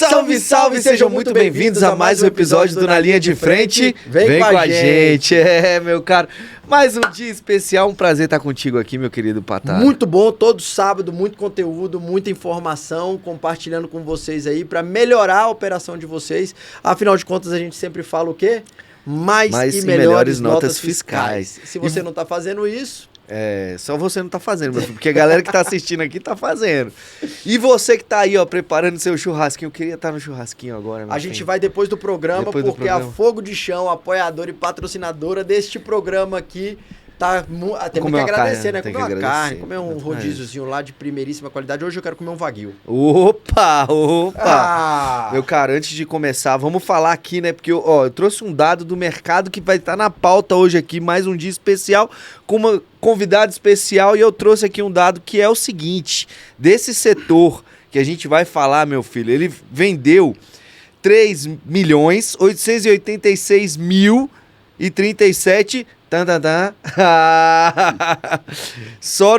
Salve, salve! Sejam muito bem-vindos a mais um episódio do Na Linha de Frente. Vem com a gente. Meu caro. Mais um dia especial, um prazer estar contigo aqui, meu querido Patara. Muito bom, todo sábado, muito conteúdo, muita informação, compartilhando com vocês aí para melhorar a operação de vocês. Afinal de contas, a gente sempre fala o quê? Mais e melhores notas fiscais. Se você não está fazendo isso... só você não tá fazendo, meu filho, porque a galera que tá assistindo aqui tá fazendo. E você que tá aí, ó, preparando seu churrasquinho, eu queria estar no churrasquinho agora, meu A gente vai depois do programa, porque a Fogo de Chão, apoiadora e patrocinadora deste programa aqui, temos que agradecer, né? Comer uma carne, comer um rodíziozinho lá de primeiríssima qualidade. Hoje eu quero comer um wagyu. Opa! Meu cara, antes de começar, vamos falar aqui, né? Porque eu trouxe um dado do mercado que vai estar na pauta hoje aqui, mais um dia especial, com uma convidada especial, e eu trouxe aqui um dado que é o seguinte: desse setor que a gente vai falar, meu filho, ele vendeu 3.886.037 só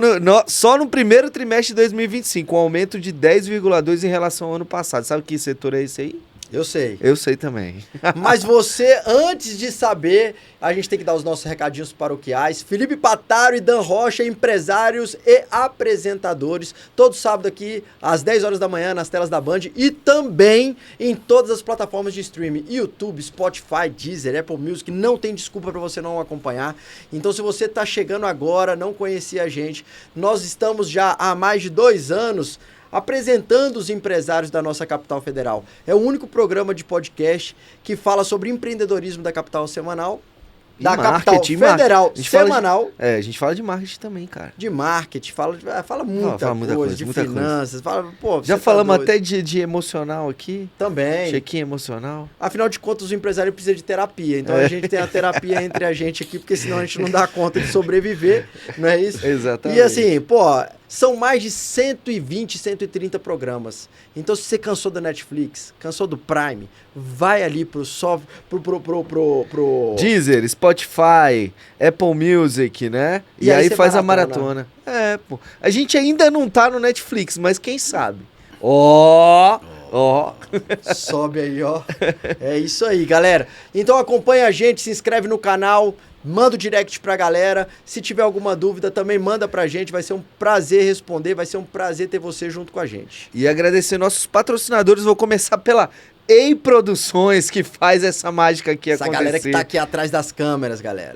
no primeiro trimestre de 2025, um aumento de 10,2% em relação ao ano passado. Sabe que setor é esse aí? Eu sei. Eu sei também. Mas você, antes de saber, a gente tem que dar os nossos recadinhos paroquiais. Felipe Pataro e Dan Rocha, empresários e apresentadores. Todo sábado aqui, às 10 horas da manhã, nas telas da Band. E também em todas as plataformas de streaming. YouTube, Spotify, Deezer, Apple Music. Não tem desculpa para você não acompanhar. Então, se você está chegando agora, não conhecia a gente, nós estamos já há mais de 2 anos... apresentando os empresários da nossa capital federal. É o único programa de podcast que fala sobre empreendedorismo da capital semanal, da capital federal semanal. A gente fala de marketing também, cara. De marketing, fala muita coisa, de finanças. Já falamos até de emocional aqui. Também. Check-in emocional. Afinal de contas, o empresário precisa de terapia. Então a gente tem a terapia entre a gente aqui, porque senão a gente não dá conta de sobreviver, não é isso? Exatamente. E assim, são mais de 120, 130 programas. Então, se você cansou da Netflix, cansou do Prime, vai ali pro Deezer, Spotify, Apple Music, né? E aí faz a maratona. A gente ainda não tá no Netflix, mas quem sabe? Sobe aí, ó. É isso aí, galera. Então acompanha a gente, se inscreve no canal, manda o direct pra galera. Se tiver alguma dúvida, também manda pra gente. Vai ser um prazer responder, vai ser um prazer ter você junto com a gente. E agradecer nossos patrocinadores. Vou começar pela EI Produções, que faz essa mágica aqui acontecer. Essa galera que tá aqui atrás das câmeras, galera.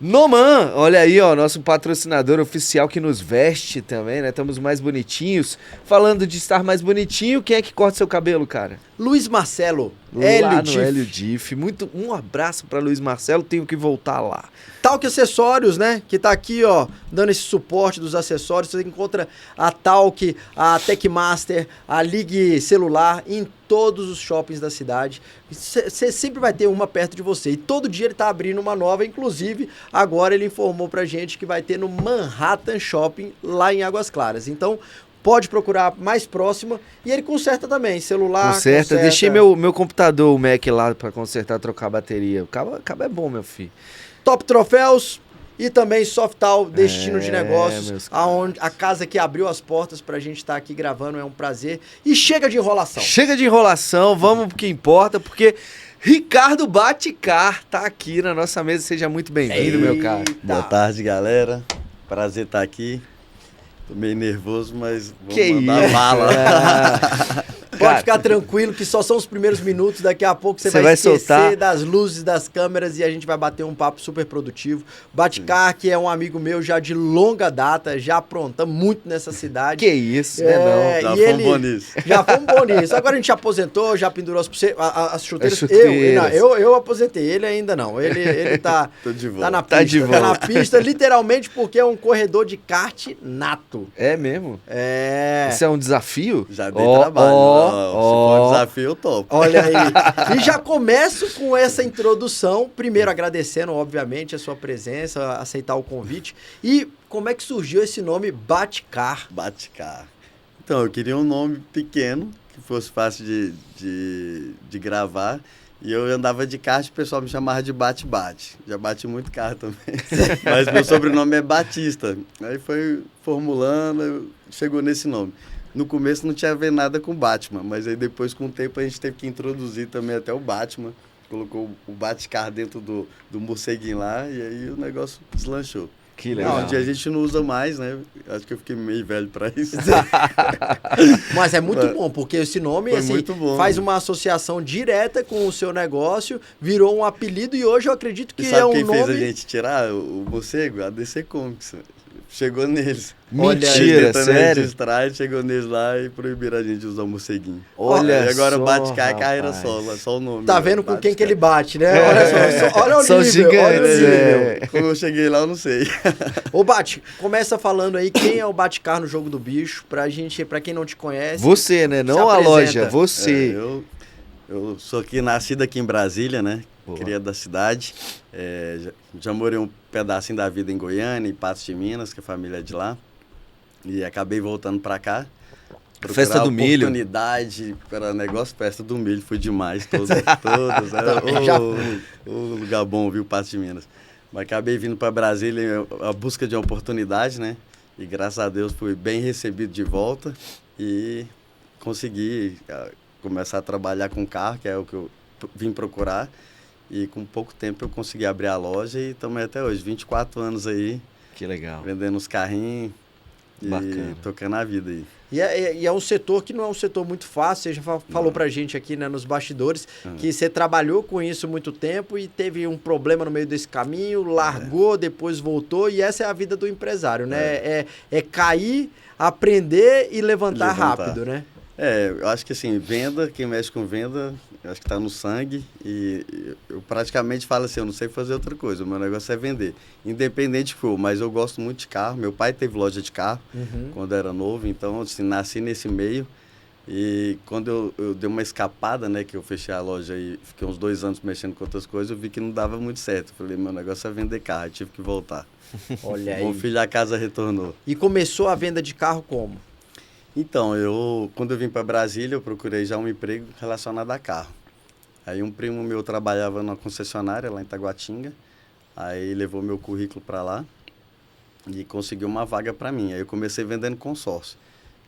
Noman, olha aí, ó, nosso patrocinador oficial que nos veste também, né? Estamos mais bonitinhos. Falando de estar mais bonitinho, quem é que corta seu cabelo, cara? Luiz Marcelo, Hélio Diff. Um abraço para Luiz Marcelo, tenho que voltar lá. Talk Acessórios, né? Que tá aqui, ó, dando esse suporte dos acessórios. Você encontra a Talk, a Techmaster, a Ligue Celular em todos os shoppings da cidade. Você sempre vai ter uma perto de você. E todo dia ele tá abrindo uma nova. Inclusive, agora ele informou pra gente que vai ter no Manhattan Shopping, lá em Águas Claras. Então, pode procurar mais próxima. E ele conserta também, celular. Conserta. Deixei meu computador, o Mac lá pra consertar, trocar a bateria. O cabo é bom, meu filho. Top Troféus e também Softal, Destino de Negócios, a casa que abriu as portas pra gente estar aqui gravando, é um prazer. E chega de enrolação. Chega de enrolação, vamos pro que importa, porque Ricardo Baticar tá aqui na nossa mesa. Seja muito bem-vindo, meu caro. Boa tarde, galera. Prazer estar aqui. Tô meio nervoso, mas vou mandar bala. Pode ficar tranquilo que só são os primeiros minutos. Daqui a pouco você vai esquecer soltar das luzes, das câmeras, e a gente vai bater um papo super produtivo. Baticar, que é um amigo meu já de longa data, já apronta muito nessa cidade. Que isso, né? Não. Já fomos bom nisso. Já fomos bom nisso. Agora a gente aposentou, já pendurou as chuteiras. Eu aposentei, ele ainda não. Ele tá, tá na pista. Tá na pista, literalmente, porque é um corredor de kart nato. É mesmo? Isso é um desafio? Já dei trabalho. Se for um desafio, eu topo. Olha aí. E já começo com essa introdução. Primeiro agradecendo, obviamente, a sua presença, aceitar o convite. E como é que surgiu esse nome Baticar? Baticar. Então, eu queria um nome pequeno, que fosse fácil de gravar. E eu andava de kart e o pessoal me chamava de Bate-Bate. Já bati muito carro também. Mas meu sobrenome é Batista. Aí foi formulando, chegou nesse nome. No começo não tinha a ver nada com Batman, mas aí depois, com o tempo, a gente teve que introduzir também até o Batman. Colocou o Bate-Car dentro do morceguinho lá e aí o negócio deslanchou. Que legal. Hoje a gente não usa mais, né? Acho que eu fiquei meio velho pra isso. Mas é muito bom, porque esse nome assim, muito bom, faz uma associação direta com o seu negócio, virou um apelido e hoje eu acredito que e sabe é um quem nome... fez a gente tirar o morcego? A DC Comics. Chegou neles. Mentira, sério? Registrar, chegou neles lá e proibiram a gente de usar o morceguinho. Olha e agora só, Bate-Car é carreira rapaz. só o nome. Tá vendo com quem que ele bate, né? Olha só, olha o São nível, gigantes, olha o nível. Como eu cheguei lá, eu não sei. Ô, Bate, começa falando aí quem é o Bate-Car no Jogo do Bicho, pra quem não te conhece. Você, né? Não se a apresenta. loja, você. Eu sou nascido aqui em Brasília, né? Boa. Cria da cidade. Já morei um pedacinho da vida em Goiânia, em Patos de Minas, que a família é de lá. E acabei voltando pra cá. Festa do milho. Oportunidade para negócio, festa do milho, foi demais, todos. O lugar bom, viu, Patos de Minas. Mas acabei vindo para Brasília a busca de uma oportunidade, né? E graças a Deus fui bem recebido de volta e consegui começar a trabalhar com carro, que é o que eu vim procurar. E com pouco tempo eu consegui abrir a loja e estamos até hoje, 24 anos aí. Que legal. Vendendo os carrinhos Bacana. e tocando a vida aí. E é um setor que não é um setor muito fácil, você já falou pra gente aqui, né, nos bastidores, que você trabalhou com isso muito tempo e teve um problema no meio desse caminho, largou, depois voltou, e essa é a vida do empresário, né? É cair, aprender e levantar rápido, né? Eu acho que assim, venda, quem mexe com venda, eu acho que tá no sangue e eu praticamente falo assim, eu não sei fazer outra coisa, o meu negócio é vender, independente que for, mas eu gosto muito de carro, meu pai teve loja de carro quando era novo, então assim, nasci nesse meio e quando eu dei uma escapada, né, que eu fechei a loja e fiquei uns 2 anos mexendo com outras coisas, eu vi que não dava muito certo, eu falei, meu negócio é vender carro, eu tive que voltar. Olha aí. Meu filho, a casa retornou. E começou a venda de carro como? Então, quando eu vim para Brasília, eu procurei já um emprego relacionado a carro. Aí um primo meu trabalhava numa concessionária lá em Taguatinga, aí levou meu currículo para lá e conseguiu uma vaga para mim. Aí eu comecei vendendo consórcio.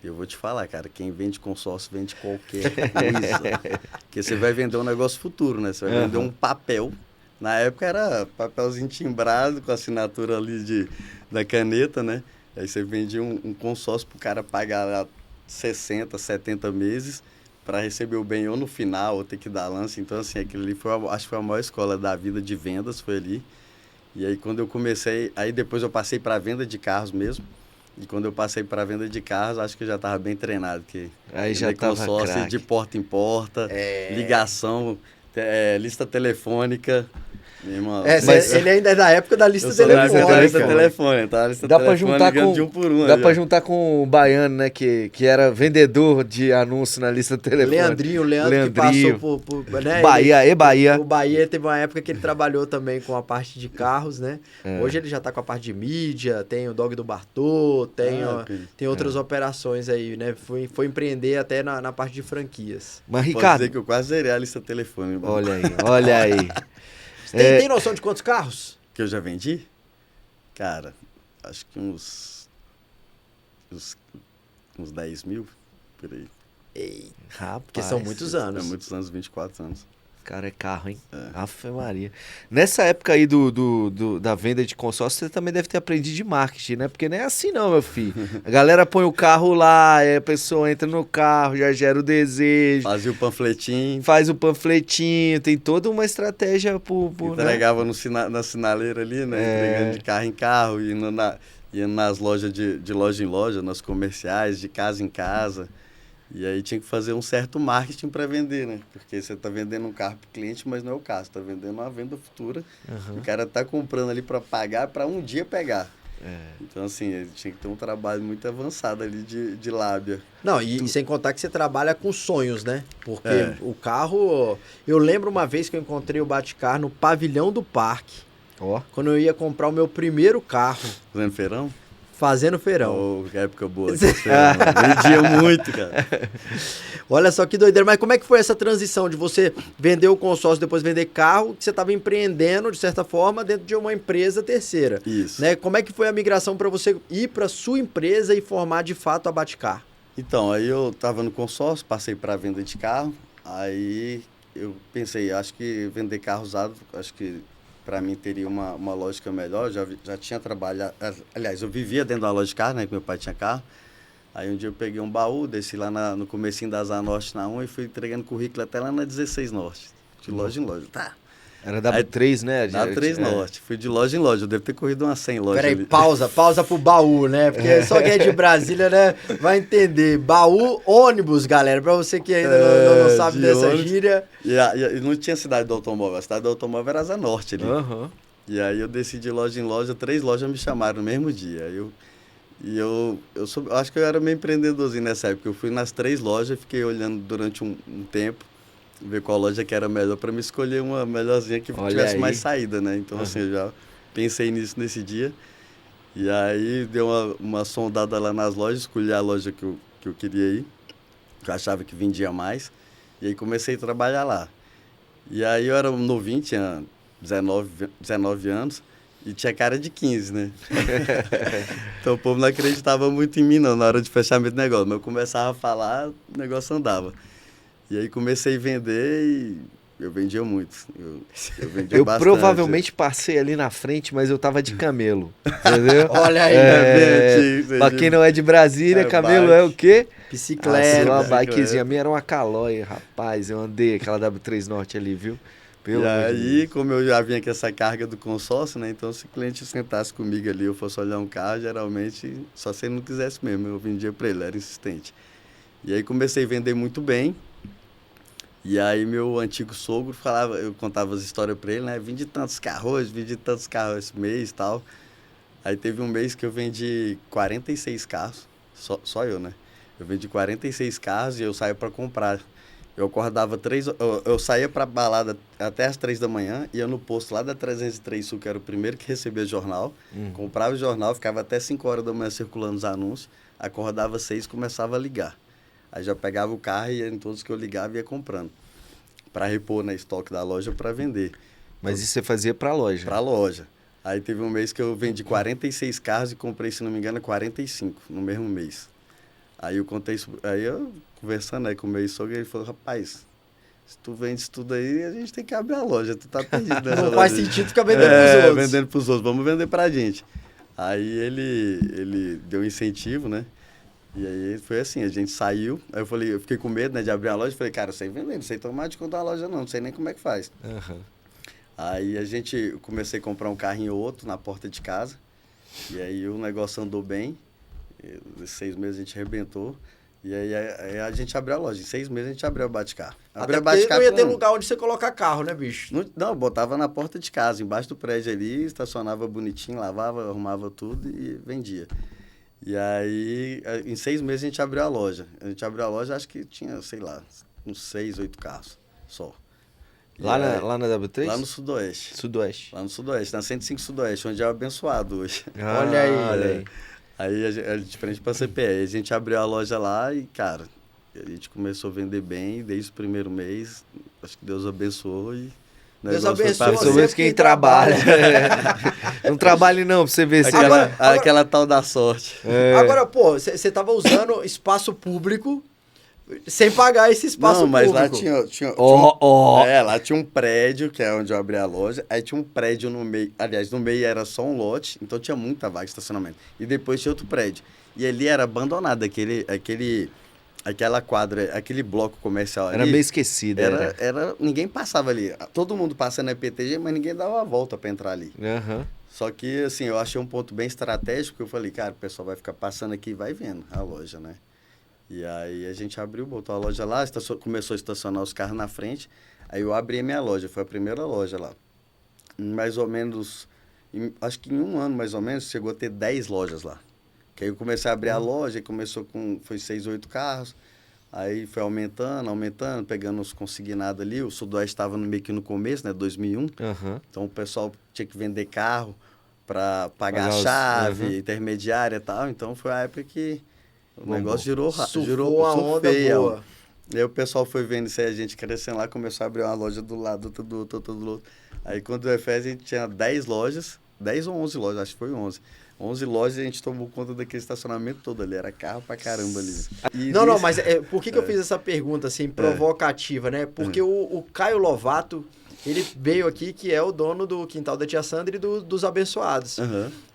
E eu vou te falar, cara, quem vende consórcio vende qualquer coisa. Porque você vai vender um negócio futuro, né? Você vai vender um papel. Na época era papelzinho timbrado com a assinatura ali da caneta, né? Aí você vendia um consórcio para o cara pagar lá 60, 70 meses para receber o bem ou no final, ou ter que dar lance. Então, assim, aquilo ali acho que foi a maior escola da vida de vendas, foi ali. E aí, quando eu comecei, aí depois eu passei para a venda de carros mesmo. E quando eu passei para a venda de carros, acho que eu já estava bem treinado. Porque aí já estava consórcio de porta em porta, ligação, lista telefônica. Ele ainda é da época da lista telefônica. Da lista telefônica, tá? Lista dá para juntar com de um por um. Dá para juntar com o baiano, né, que era vendedor de anúncio na lista telefônica. Leandro que passou por né? Bahia. O Bahia teve uma época que ele trabalhou também com a parte de carros, né? Hoje ele já tá com a parte de mídia, tem o Dog do Bartô, tem outras operações aí, né? Foi empreender até na parte de franquias. Mas, Pode Ricardo, dizer que eu quase zerei a lista telefônica. Olha aí. Tem noção de quantos carros? Que eu já vendi? Cara, acho que uns 10 mil, por aí. Ei, rapaz, porque são muitos anos. São muitos anos, 24 anos. Cara, é carro, hein? Ave Maria. Nessa época aí da venda de consórcio, você também deve ter aprendido de marketing, né? Porque não é assim não, meu filho. A galera põe o carro lá, a pessoa entra no carro, já gera o desejo. Fazia o panfletinho. Faz o panfletinho, tem toda uma estratégia entregava na sinaleira ali, né? Entregando de carro em carro, indo nas lojas de loja em loja, nas comerciais, de casa em casa. E aí tinha que fazer um certo marketing para vender, né? Porque você está vendendo um carro para o cliente, mas não é o caso. Você está vendendo uma venda futura. O cara está comprando ali para pagar, para um dia pegar. Então, assim, ele tinha que ter um trabalho muito avançado ali de lábia. Não, e sem contar que você trabalha com sonhos, né? Porque o carro... Eu lembro uma vez que eu encontrei o Bate-Car no pavilhão do parque. Quando eu ia comprar o meu primeiro carro. Fazendo feirão? Fazendo feirão. Que época boa. Vendia muito, cara. Olha só que doideira. Mas como é que foi essa transição de você vender o consórcio, depois vender carro, que você estava empreendendo, de certa forma, dentro de uma empresa terceira? Isso. Né? Como é que foi a migração para você ir para sua empresa e formar, de fato, a Bate-Car? Então, aí eu estava no consórcio, passei para venda de carro, aí eu pensei, acho que vender carro usado, acho que para mim teria uma lógica melhor, já tinha trabalhado, aliás, eu vivia dentro da loja de carro, né, que meu pai tinha carro, aí um dia eu peguei um baú, desci lá no comecinho da Asa Norte na 1 e fui entregando currículo até lá na 16 Norte, de loja em loja, tá. Era W3, né? W3 Norte. Fui de loja em loja. Eu devo ter corrido umas 100 lojas. Peraí, pausa pro baú, né? Porque só quem é de Brasília, né, vai entender. Baú, ônibus, galera. Pra você que ainda não sabe dessa ônibus. gíria. E não tinha cidade do automóvel. A cidade do automóvel era Asa Norte ali. Uhum. E aí eu desci de loja em loja. 3 lojas me chamaram no mesmo dia. Eu acho que eu era meio empreendedorzinho nessa época. Eu fui nas 3 lojas, fiquei olhando durante um tempo. Ver qual loja que era melhor para me escolher uma melhorzinha que tivesse mais saída, né? Então, assim, eu já pensei nisso nesse dia. E aí, dei uma sondada lá nas lojas, escolhi a loja que eu queria ir, que eu achava que vendia mais. E aí, comecei a trabalhar lá. E aí, eu era novinho, tinha 19 anos, e tinha cara de 15, né? Então, o povo não acreditava muito em mim, não, na hora de fechamento do negócio. Mas eu começava a falar, o negócio andava. E aí comecei a vender e eu vendia muito. Eu vendia eu bastante. Provavelmente passei ali na frente, mas eu tava de camelo. Entendeu? Olha aí. Pra quem não é de Brasília, camelo bike. É o quê? Bicicleta. Uma bikezinha. A minha era uma Caloi, rapaz. Eu andei aquela W3 Norte ali, viu? E aí, como eu já vinha com essa carga do consórcio, né? Então, se o cliente sentasse comigo ali, eu fosse olhar um carro, geralmente, só se ele não quisesse mesmo, eu vendia para ele, era insistente. E aí comecei a vender muito bem. E aí meu antigo sogro falava, eu contava as histórias para ele, né? Vendi tantos carros esse mês e tal. Aí teve um mês que eu vendi 46 carros, só eu, né? Eu vendi 46 carros e eu saía para comprar. Eu acordava eu saía para balada até as 3 da manhã, ia no posto lá da 303 Sul, que era o primeiro que recebia jornal, comprava o jornal, ficava até 5 horas da manhã circulando os anúncios, acordava 6 e começava a ligar. Aí já pegava o carro e ia em todos que eu ligava e ia comprando. Para repor na estoque da loja para vender. Mas isso você fazia para a loja? Para a loja. Aí teve um mês que eu vendi 46 carros e comprei, se não me engano, 45 no mesmo mês. Aí eu contei isso, aí eu conversando aí com o meu sogro, ele falou, rapaz, se tu vende isso tudo aí, a gente tem que abrir a loja, tu tá perdido nessa Não faz sentido ficar vendendo pros outros. Vendendo pros outros, vamos vender pra gente. Aí ele deu um incentivo, né? E aí foi assim, a gente saiu, aí eu fiquei com medo, né, de abrir a loja, falei, cara, eu sei vender, não sei tomar de conta da loja não sei nem como é que faz. Aí eu comecei a comprar um carrinho ou outro na porta de casa, e aí o negócio andou bem, 6 meses a gente arrebentou, e aí a gente abriu a loja, em 6 meses a gente abriu a Bate-Car. Até porque não ia ter lugar onde você colocar carro, né, bicho? Não, botava na porta de casa, embaixo do prédio ali, estacionava bonitinho, lavava, arrumava tudo e vendia. E aí, em 6 meses, a gente abriu a loja. A gente abriu a loja, acho que tinha, sei lá, uns 6, 8 carros só. Lá na W3? Lá no Sudoeste. Sudoeste. Lá no Sudoeste, na 105 Sudoeste, onde é abençoado hoje. Olha aí. Aí, a diferente para a CPE, a gente abriu a loja lá e, cara, a gente começou a vender bem desde o primeiro mês. Acho que Deus abençoou e... Deus abençoe você quem trabalha. Não trabalhe não, pra você ver. Aquela tal da sorte. Agora, pô, você tava usando espaço público sem pagar esse espaço público. Não, mas lá tinha lá tinha um prédio, que é onde eu abri a loja. Aí tinha um prédio no meio. Aliás, no meio era só um lote, então tinha muita vaga de estacionamento. E depois tinha outro prédio. E ali era abandonado, aquela quadra, aquele bloco comercial ali. Era meio esquecido. Ninguém passava ali. Todo mundo passa na EPTG, mas ninguém dava a volta para entrar ali. Só que, assim, eu achei um ponto bem estratégico. Eu falei, cara, o pessoal vai ficar passando aqui e vai vendo a loja, né? E aí a gente abriu, botou a loja lá, começou a estacionar os carros na frente. Aí eu abri a minha loja, foi a primeira loja lá. Mais ou menos, acho que em um ano mais ou menos, chegou a ter 10 lojas lá. Que aí eu comecei a abrir a loja, foi 6, 8 carros. Aí foi aumentando, pegando os consignados ali. O Sudoeste estava meio que no começo, né, 2001. Então o pessoal tinha que vender carro para pagar a chave, intermediária e tal. Então foi a época que o negócio girou uma onda boa. E aí o pessoal foi vendo isso aí, a gente crescendo lá, começou a abrir uma loja do lado, do outro. Aí quando o EFES a gente tinha 10 lojas, 10 ou 11 lojas, acho que foi 11. 11 lojas e a gente tomou conta daquele estacionamento todo ali, era carro pra caramba ali. Não, mas por que eu fiz essa pergunta assim, provocativa, né? Porque o Caio Lovato, ele veio aqui, que é o dono do Quintal da Tia Sandra e dos Abençoados.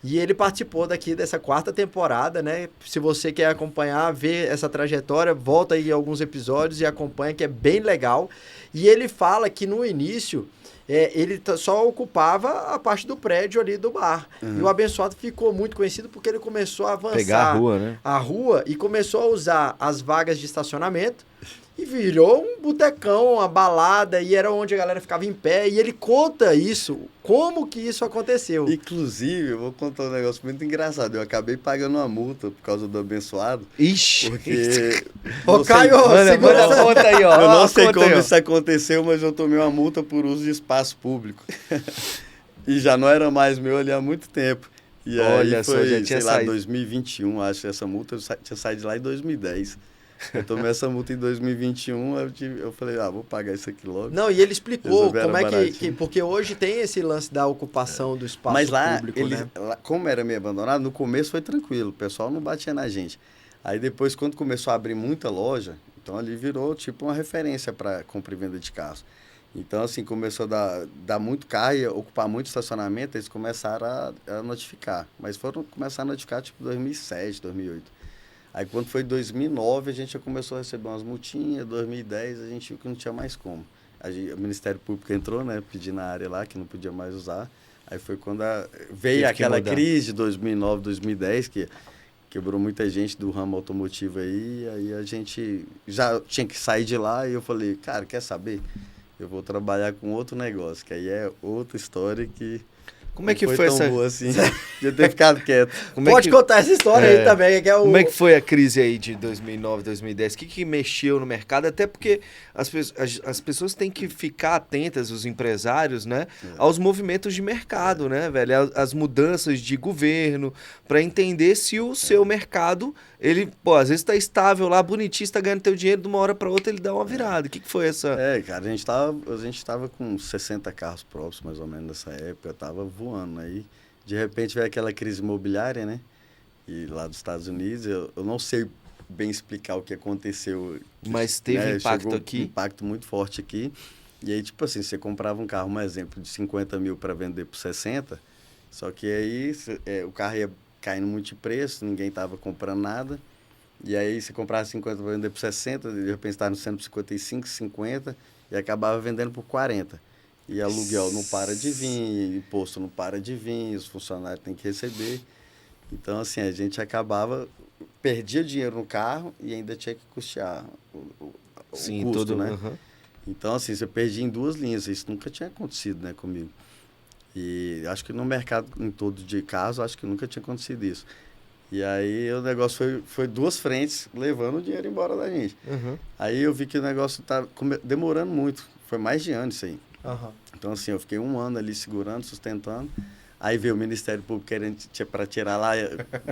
E ele participou daqui dessa 4ª temporada, né? Se você quer acompanhar, ver essa trajetória, volta aí alguns episódios e acompanha, que é bem legal. E ele fala que no início... ele só ocupava a parte do prédio ali do bar. E o Abençoado ficou muito conhecido porque ele começou a avançar pegar a rua, e começou a usar as vagas de estacionamento e virou um botecão, uma balada, e era onde a galera ficava em pé. E ele conta isso, como que isso aconteceu. Inclusive, eu vou contar um negócio muito engraçado. Eu acabei pagando uma multa por causa do Abençoado. Ixi! Porque... Ô, Caio, segura essa conta aí, ó. Eu não sei como isso aconteceu, mas eu tomei uma multa por uso de espaço público. E já não era mais meu ali há muito tempo. E olha aí só, foi, já tinha sei lá, saído. 2021, acho, essa multa. Eu tinha saído de lá em 2010. Eu tomei essa multa em 2021, eu falei, vou pagar isso aqui logo. Não, e ele explicou como é baratinho. que... Porque hoje tem esse lance da ocupação do espaço Mas lá, público, né? lá, como era meio abandonado, no começo foi tranquilo, o pessoal não batia na gente. Aí depois, quando começou a abrir muita loja, então ali virou tipo uma referência para compra e venda de carros. Então, assim, começou a dar muito carro e ocupar muito estacionamento, eles começaram a notificar. Mas começar a notificar tipo 2007, 2008. Aí quando foi 2009, a gente já começou a receber umas multinhas, 2010 a gente viu que não tinha mais como. O Ministério Público entrou, né, pedindo na área lá, que não podia mais usar. Aí foi quando veio aquela crise de 2009, 2010, que quebrou muita gente do ramo automotivo aí a gente já tinha que sair de lá e eu falei, cara, quer saber? Eu vou trabalhar com outro negócio, que aí é outra história que... Como é que foi foi tão essa... boa assim, de ter ficado quieto. Pode contar essa história aí também. Que é Como é que foi a crise aí de 2009, 2010? O que mexeu no mercado? Até porque as pessoas têm que ficar atentas, os empresários, né? Aos movimentos de mercado, né, velho? As mudanças de governo, para entender se o seu mercado, ele, às vezes está estável lá, bonitinho, está ganhando teu dinheiro, de uma hora para outra ele dá uma virada. O que foi essa... Cara, a gente tava com 60 carros próprios, mais ou menos, nessa época, tava voando. Aí, de repente, veio aquela crise imobiliária, né? E lá dos Estados Unidos, eu não sei bem explicar o que aconteceu. Mas teve impacto aqui? Um impacto muito forte aqui. E aí, tipo assim, você comprava um carro, um exemplo, de 50 mil para vender por 60, só que aí o carro ia caindo muito de preço, ninguém tava comprando nada. E aí você comprava 50 para vender por 60, de repente estava no 155, 50, e acabava vendendo por 40. E aluguel não para de vir, imposto não para de vir, os funcionários têm que receber. Então, assim, a gente perdia dinheiro no carro e ainda tinha que custear o custo, né? Então, assim, você perdia em duas linhas. Isso nunca tinha acontecido, né, comigo. E acho que no mercado em todo de carros, acho que nunca tinha acontecido isso. E aí o negócio foi duas frentes, levando o dinheiro embora da gente. Aí eu vi que o negócio tá demorando muito. Foi mais de ano isso aí. Então, assim, eu fiquei um ano ali segurando, sustentando. Aí veio o Ministério Público querendo para tirar lá,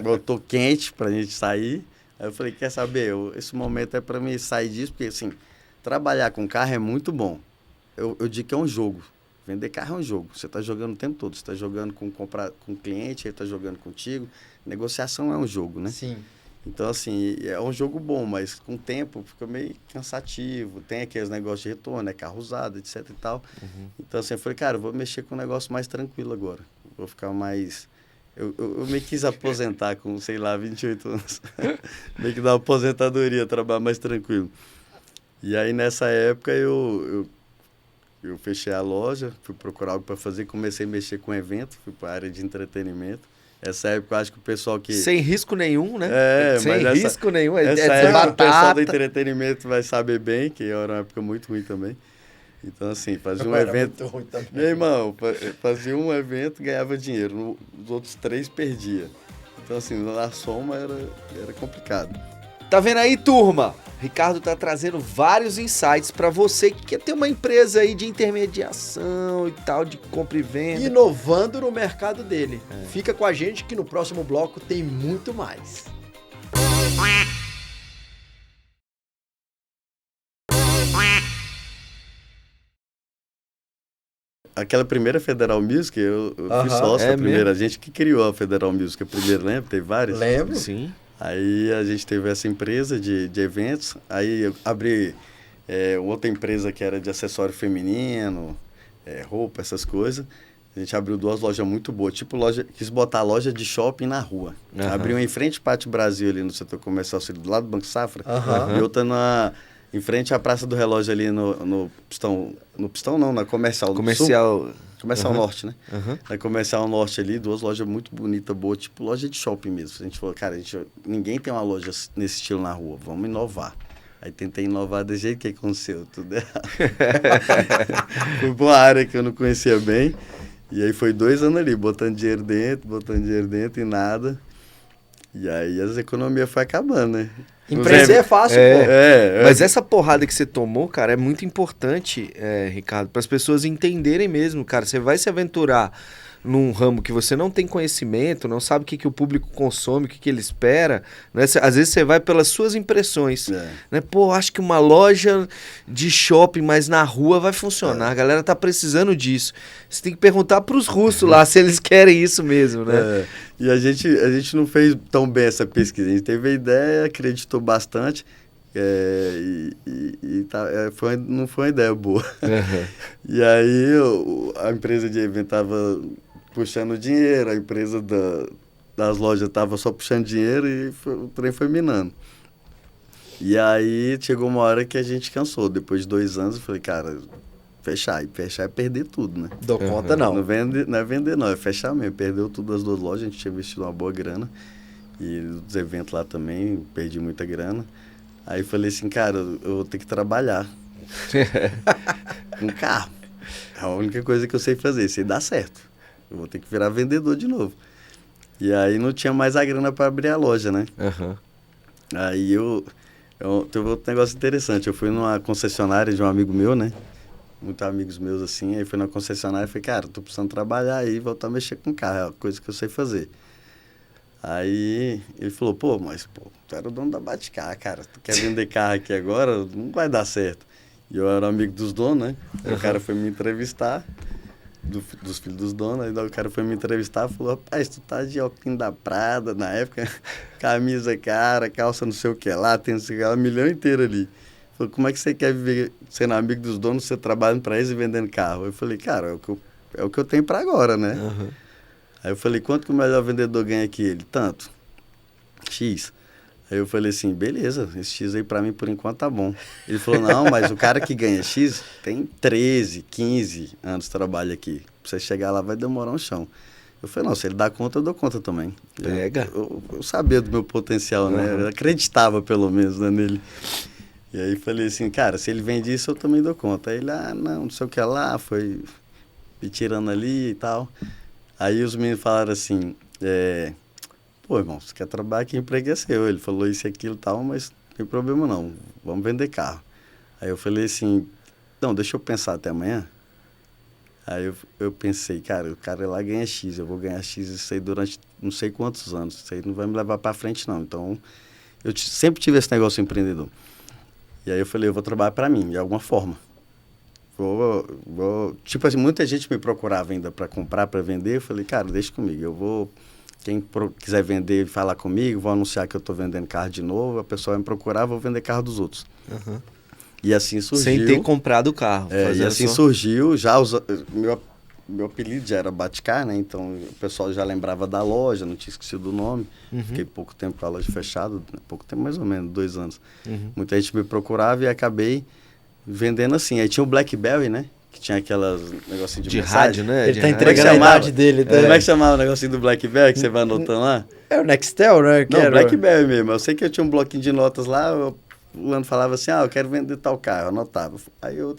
botou quente para a gente sair. Aí eu falei, quer saber, esse momento é para mim sair disso, porque, assim, trabalhar com carro é muito bom. Eu digo que é um jogo. Vender carro é um jogo. Você está jogando o tempo todo. Você está jogando com o cliente, ele está jogando contigo. Negociação é um jogo, né? Sim. Então, assim, é um jogo bom, mas com o tempo fica meio cansativo. Tem aqueles negócios de retorno, carro usado, etc e tal. Então, assim, eu falei, cara, eu vou mexer com um negócio mais tranquilo agora. Vou ficar mais... Eu meio quis aposentar com, sei lá, 28 anos. Meio que dar uma aposentadoria, trabalhar mais tranquilo. E aí, nessa época, eu fechei a loja, fui procurar algo para fazer, comecei a mexer com evento, fui para a área de entretenimento. Essa época, eu acho que o pessoal que... Sem risco nenhum, né? Sem risco nenhum. Essa época, o pessoal do entretenimento vai saber bem, que era uma época muito ruim também. Então, assim, fazia um evento... Muito ruim também. Meu irmão, fazia um evento, ganhava dinheiro. Os outros 3 perdia. Então, assim, na soma era complicado. Tá vendo aí, turma? Ricardo tá trazendo vários insights para você que quer ter uma empresa aí de intermediação e tal, de compra e venda. Inovando no mercado dele. Fica com a gente que no próximo bloco tem muito mais. Aquela primeira Federal Music, eu fui sócio da primeira. A gente que criou a Federal Music, a primeira, lembra? Teve várias? Lembro. Sim. Aí a gente teve essa empresa de eventos, aí eu abri outra empresa que era de acessório feminino, roupa, essas coisas. A gente abriu 2 lojas muito boas, tipo quis botar a loja de shopping na rua. Abriu em frente ao Pátio Brasil, ali no setor comercial, do lado do Banco Safra, e outra em frente à Praça do Relógio ali no Pistão, na Comercial. Comercial Norte, né? Na Comercial Norte ali, 2 lojas muito bonitas, boas, tipo loja de shopping mesmo. A gente falou, cara, ninguém tem uma loja nesse estilo na rua, vamos inovar. Aí tentei inovar do jeito que aconteceu, tudo errado. Fui pra uma área que eu não conhecia bem, e aí foi 2 anos ali, botando dinheiro dentro e nada. E aí as economias foi acabando, né? Empreender é fácil, pô. Mas essa porrada que você tomou, cara, é muito importante, Ricardo, para as pessoas entenderem mesmo, cara. Você vai se aventurar num ramo que você não tem conhecimento, não sabe o que o público consome, o que ele espera, né? Às vezes você vai pelas suas impressões, né? Pô, acho que uma loja de shopping, mas na rua vai funcionar, a galera tá precisando disso. Você tem que perguntar pros russos lá se eles querem isso mesmo, né? E a gente não fez tão bem essa pesquisa, a gente teve a ideia, acreditou bastante, não foi uma ideia boa. E aí a empresa de evento estava puxando dinheiro, a empresa das lojas estava só puxando dinheiro e o trem foi minando. E aí chegou uma hora que a gente cansou. Depois de 2 anos, eu falei, cara, fechar é perder tudo, né? Dou conta não. Não é vender não, é fechar mesmo. Perdeu tudo as 2 lojas, a gente tinha investido uma boa grana. E os eventos lá também, perdi muita grana. Aí eu falei assim, cara, eu vou ter que trabalhar com carro. É a única coisa que eu sei fazer, se dar certo. Eu vou ter que virar vendedor de novo. E aí não tinha mais a grana para abrir a loja, né? Aí teve outro negócio interessante. Eu fui numa concessionária de um amigo meu, né? Muitos amigos meus assim. Aí fui na concessionária e falei, cara, tô precisando trabalhar aí e voltar a mexer com carro. É uma coisa que eu sei fazer. Aí ele falou, mas tu era o dono da Bate-Carro, cara. Tu quer vender carro aqui agora? Não vai dar certo. E eu era amigo dos donos, né? Aí o cara foi me entrevistar. Dos filhos dos donos, aí o cara foi me entrevistar e falou, rapaz, tu tá de óculos da Prada, na época, camisa cara, calça não sei o que lá, tem um milhão inteiro ali. Falou, como é que você quer viver sendo amigo dos donos, você trabalhando pra eles e vendendo carro? Eu falei, cara, é o que eu tenho pra agora, né? Aí eu falei, quanto que o melhor vendedor ganha aqui? Ele, tanto. X. Aí eu falei assim, beleza, esse X aí pra mim por enquanto tá bom. Ele falou, não, mas o cara que ganha X tem 13, 15 anos de trabalho aqui. Pra você chegar lá vai demorar um chão. Eu falei, não, se ele dá conta, eu dou conta também. Eu sabia do meu potencial, né? Eu acreditava pelo menos, né, nele. E aí falei assim, cara, se ele vende isso, eu também dou conta. Aí ele, não sei o que lá, foi me tirando ali e tal. Aí os meninos falaram assim, pô, irmão, você quer trabalhar, que emprego é seu. Ele falou isso e aquilo e tal, mas não tem problema não, vamos vender carro. Aí eu falei assim, não, deixa eu pensar até amanhã. Aí eu pensei, cara, o cara lá ganha X, eu vou ganhar X isso aí durante não sei quantos anos, isso aí não vai me levar para frente não. Então, eu sempre tive esse negócio empreendedor. E aí eu falei, eu vou trabalhar para mim, de alguma forma. Tipo assim, muita gente me procurava ainda para comprar, para vender, eu falei, cara, deixa comigo, quem quiser vender, falar comigo, vou anunciar que eu estou vendendo carro de novo, a pessoa vai me procurar, vou vender carro dos outros. E assim surgiu. Sem ter comprado o carro. E assim surgiu, já meu apelido já era Bate-Carro, né? Então o pessoal já lembrava da loja, não tinha esquecido o nome. Fiquei pouco tempo com a loja fechada, pouco tempo mais ou menos, 2 anos. Muita gente me procurava e acabei vendendo assim. Aí tinha o BlackBerry, né? Que tinha aquelas negocinho de rádio, né? Ele tá entregando a idade dele. Como é que chamava o negocinho do BlackBerry que você vai anotando lá? É o Nextel, né? Não, BlackBerry mesmo. Eu sei que eu tinha um bloquinho de notas lá, o Lando falava assim, eu quero vender tal carro, eu anotava. Aí eu,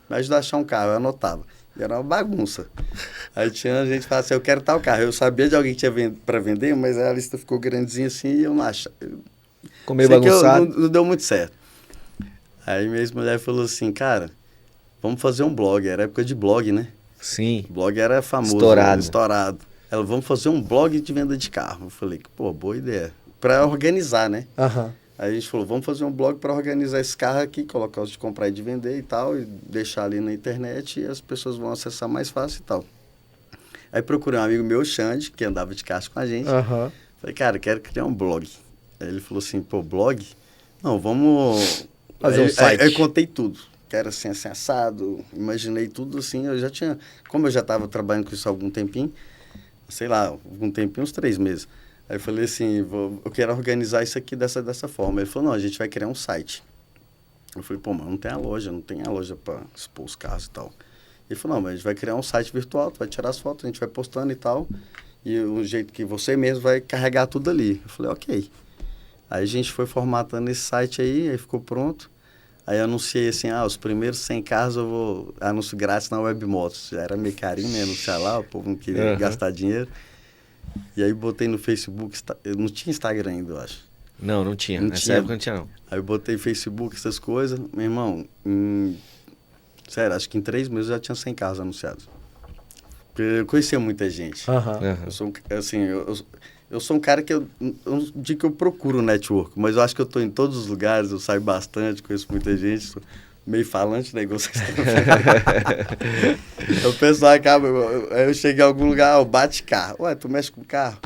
me ajuda a achar um carro, eu anotava. E era uma bagunça. Aí tinha gente que falava assim, eu quero tal carro. Eu sabia de alguém que tinha para vender, mas a lista ficou grandezinha assim e eu não achava. Ficou meio bagunçado. Não deu muito certo. Aí minha ex-mulher falou assim, cara, vamos fazer um blog. Era época de blog, né? Sim. O blog era famoso, estourado. Ela, vamos fazer um blog de venda de carro. Eu falei, pô, boa ideia. Pra organizar, né? Aham. Aí a gente falou, vamos fazer um blog para organizar esse carro aqui, colocar os de comprar e de vender e tal, e deixar ali na internet e as pessoas vão acessar mais fácil e tal. Aí procurei um amigo meu, Xande, que andava de carro com a gente. Aham. Falei, cara, quero criar um blog. Aí ele falou assim, pô, blog? Não, vamos... Fazer um site. Aí eu contei tudo. Quero assim, assado, imaginei tudo assim, eu já tinha... Como eu já estava trabalhando com isso há algum tempinho, sei lá, algum tempinho, uns 3 meses. Aí eu falei assim, eu quero organizar isso aqui dessa forma. Ele falou, não, a gente vai criar um site. Eu falei, pô, mas não tem a loja para expor os carros e tal. Ele falou, não, mas a gente vai criar um site virtual, tu vai tirar as fotos, a gente vai postando e tal, e o jeito que você mesmo vai carregar tudo ali. Eu falei, ok. Aí a gente foi formatando esse site aí ficou pronto. Aí eu anunciei assim, os primeiros 100 carros eu vou anúncio grátis na Webmotos. Já era meio carinho, né, anunciar lá, o povo não queria gastar dinheiro. E aí botei no Facebook, eu não tinha Instagram ainda, eu acho. Não tinha. Nessa época não tinha, não. Aí eu botei Facebook, essas coisas. Meu irmão, sério, acho que em 3 meses eu já tinha 100 carros anunciados. Porque eu conhecia muita gente. Eu sou, assim, eu sou um cara que eu não digo que eu procuro network, mas eu acho que eu estou em todos os lugares, eu saio bastante, conheço muita gente, sou meio falante, né, igual vocês estão vendo. O pessoal acaba, eu cheguei em algum lugar, bate carro. Ué, tu mexe com carro?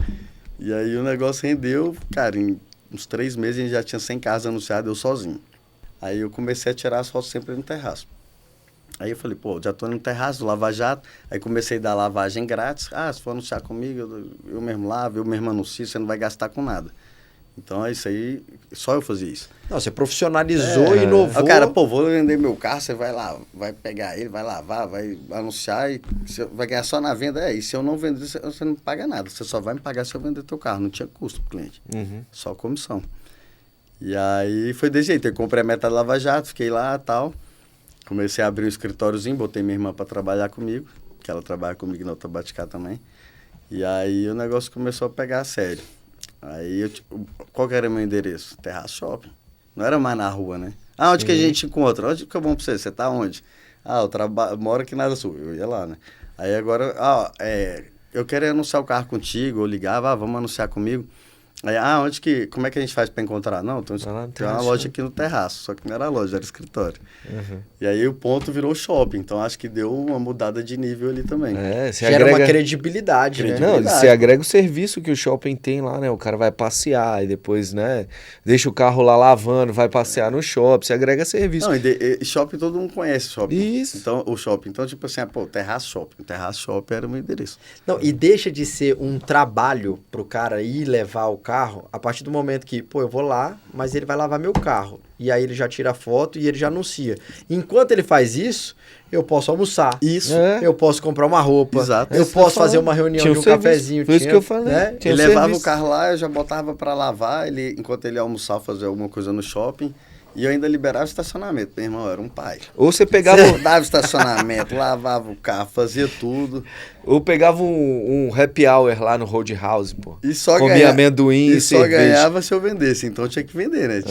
E aí o negócio rendeu, cara, em uns 3 meses a gente já tinha 100 carros anunciados, eu sozinho. Aí eu comecei a tirar as fotos sempre no terraço. Aí eu falei, pô, já tô no terraço do Lava Jato. Aí comecei a dar lavagem grátis. Se for anunciar comigo, eu mesmo lavo, eu mesmo anuncio, você não vai gastar com nada. Então é isso aí, só eu fazia isso. Não, você profissionalizou e inovou. O cara, pô, vou vender meu carro, você vai lá, vai pegar ele, vai lavar, vai anunciar e você vai ganhar só na venda. E se eu não vender, você não paga nada. Você só vai me pagar se eu vender teu carro. Não tinha custo pro cliente, só comissão. E aí foi desse jeito, eu comprei a metade da Lava Jato, fiquei lá e tal. Comecei a abrir um escritóriozinho, botei minha irmã para trabalhar comigo, que ela trabalha comigo na Tabaticá também. E aí o negócio começou a pegar a sério. Aí, qual que era o meu endereço? Terraço Shopping. Não era mais na rua, né? Onde que a gente encontra? Onde fica bom pra você? Você tá onde? Eu moro aqui na Área Sul. Eu ia lá, né? Aí agora, eu quero anunciar o carro contigo. Eu ligava, vamos anunciar comigo. Aí, como é que a gente faz para encontrar? Não, tem uma loja aqui no terraço, só que não era loja, era escritório. E aí o ponto virou shopping, então acho que deu uma mudada de nível ali também. Gera uma credibilidade, né? Não, você agrega o serviço que o shopping tem lá, né? O cara vai passear e depois, né? Deixa o carro lá lavando, vai passear no shopping, você agrega serviço. Não, e shopping todo mundo conhece shopping. Isso. Então, o shopping, então tipo assim, terraço shopping. Terraço shopping era o meu endereço. Não, e deixa de ser um trabalho pro cara ir levar o carro a partir do momento que, pô, eu vou lá, mas ele vai lavar meu carro. E aí ele já tira a foto e ele já anuncia. Enquanto ele faz isso, eu posso almoçar. Isso. Eu posso comprar uma roupa. Exato. Eu posso fazer uma reunião de um cafezinho. Foi isso que eu falei. Né? Ele levava o carro lá, eu já botava para lavar, enquanto ele ia almoçar, fazer alguma coisa no shopping. E eu ainda liberava o estacionamento. Meu irmão, era um pai. Ou você pegava... Você dava estacionamento, lavava o carro, fazia tudo. Ou pegava um happy hour lá no Roadhouse, pô. E só comia amendoim e só cerveja. ganhava se eu vendesse. Então eu tinha que vender, né?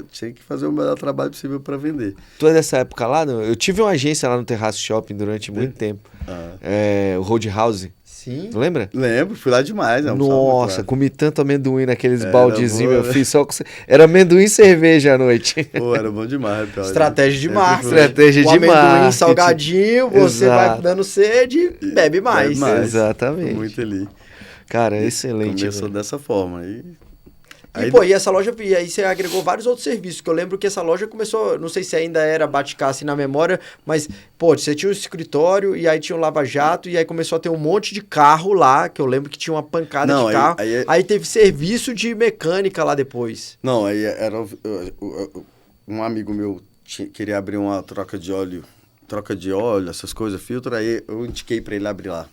Tinha que fazer o melhor trabalho possível para vender. Tu é dessa época lá? Não? Eu tive uma agência lá no Terraço Shopping durante muito tempo. O Roadhouse. Sim. Tu lembra? Lembro, fui lá demais. Nossa, comi tanto amendoim naqueles baldezinhos, eu fiz só com... Era amendoim e cerveja à noite. Pô, era bom demais. Estratégia de marketing. Estratégia de marketing. Amendoim salgadinho, você vai dando sede e bebe mais. Exatamente. Muito ali. Cara, excelente. Começou dessa forma. E essa loja, e aí você agregou vários outros serviços, que eu lembro que essa loja começou, não sei se ainda era Baticá assim na memória, mas, pô, você tinha um escritório e aí tinha um Lava Jato e aí começou a ter um monte de carro lá, que eu lembro que tinha uma pancada de carro. Aí teve serviço de mecânica lá depois. Não, aí era um amigo meu queria abrir uma troca de óleo, essas coisas, filtro, aí eu indiquei para ele abrir lá.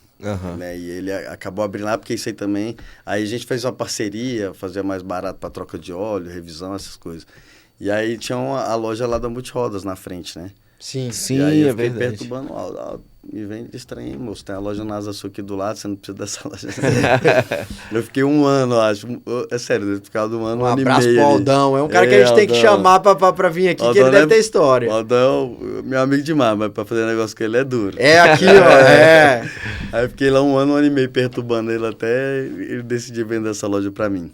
Né? E ele acabou abrindo lá, porque isso aí também... Aí a gente fez uma parceria, fazia mais barato para troca de óleo, revisão, essas coisas. E aí tinha a loja lá da Multirodas na frente, né? Sim. Sim, E aí eu é fiquei verdade. perturbando, me vende estranho, moço. Tem a loja na Asa Sul aqui do lado, você não precisa dessa loja. Eu fiquei 1 ano, acho. É sério, eu fiquei um ano, Um 1 ano e abraço meio pro ali. Aldão. É um cara que a gente tem que Aldão. chamar pra vir aqui, que Aldão ele deve é- ter história. O Aldão é meu amigo demais, mas pra fazer negócio com ele é duro. É aqui, ó. Aí eu fiquei lá 1 ano e meio perturbando ele até ele decidir vender essa loja pra mim.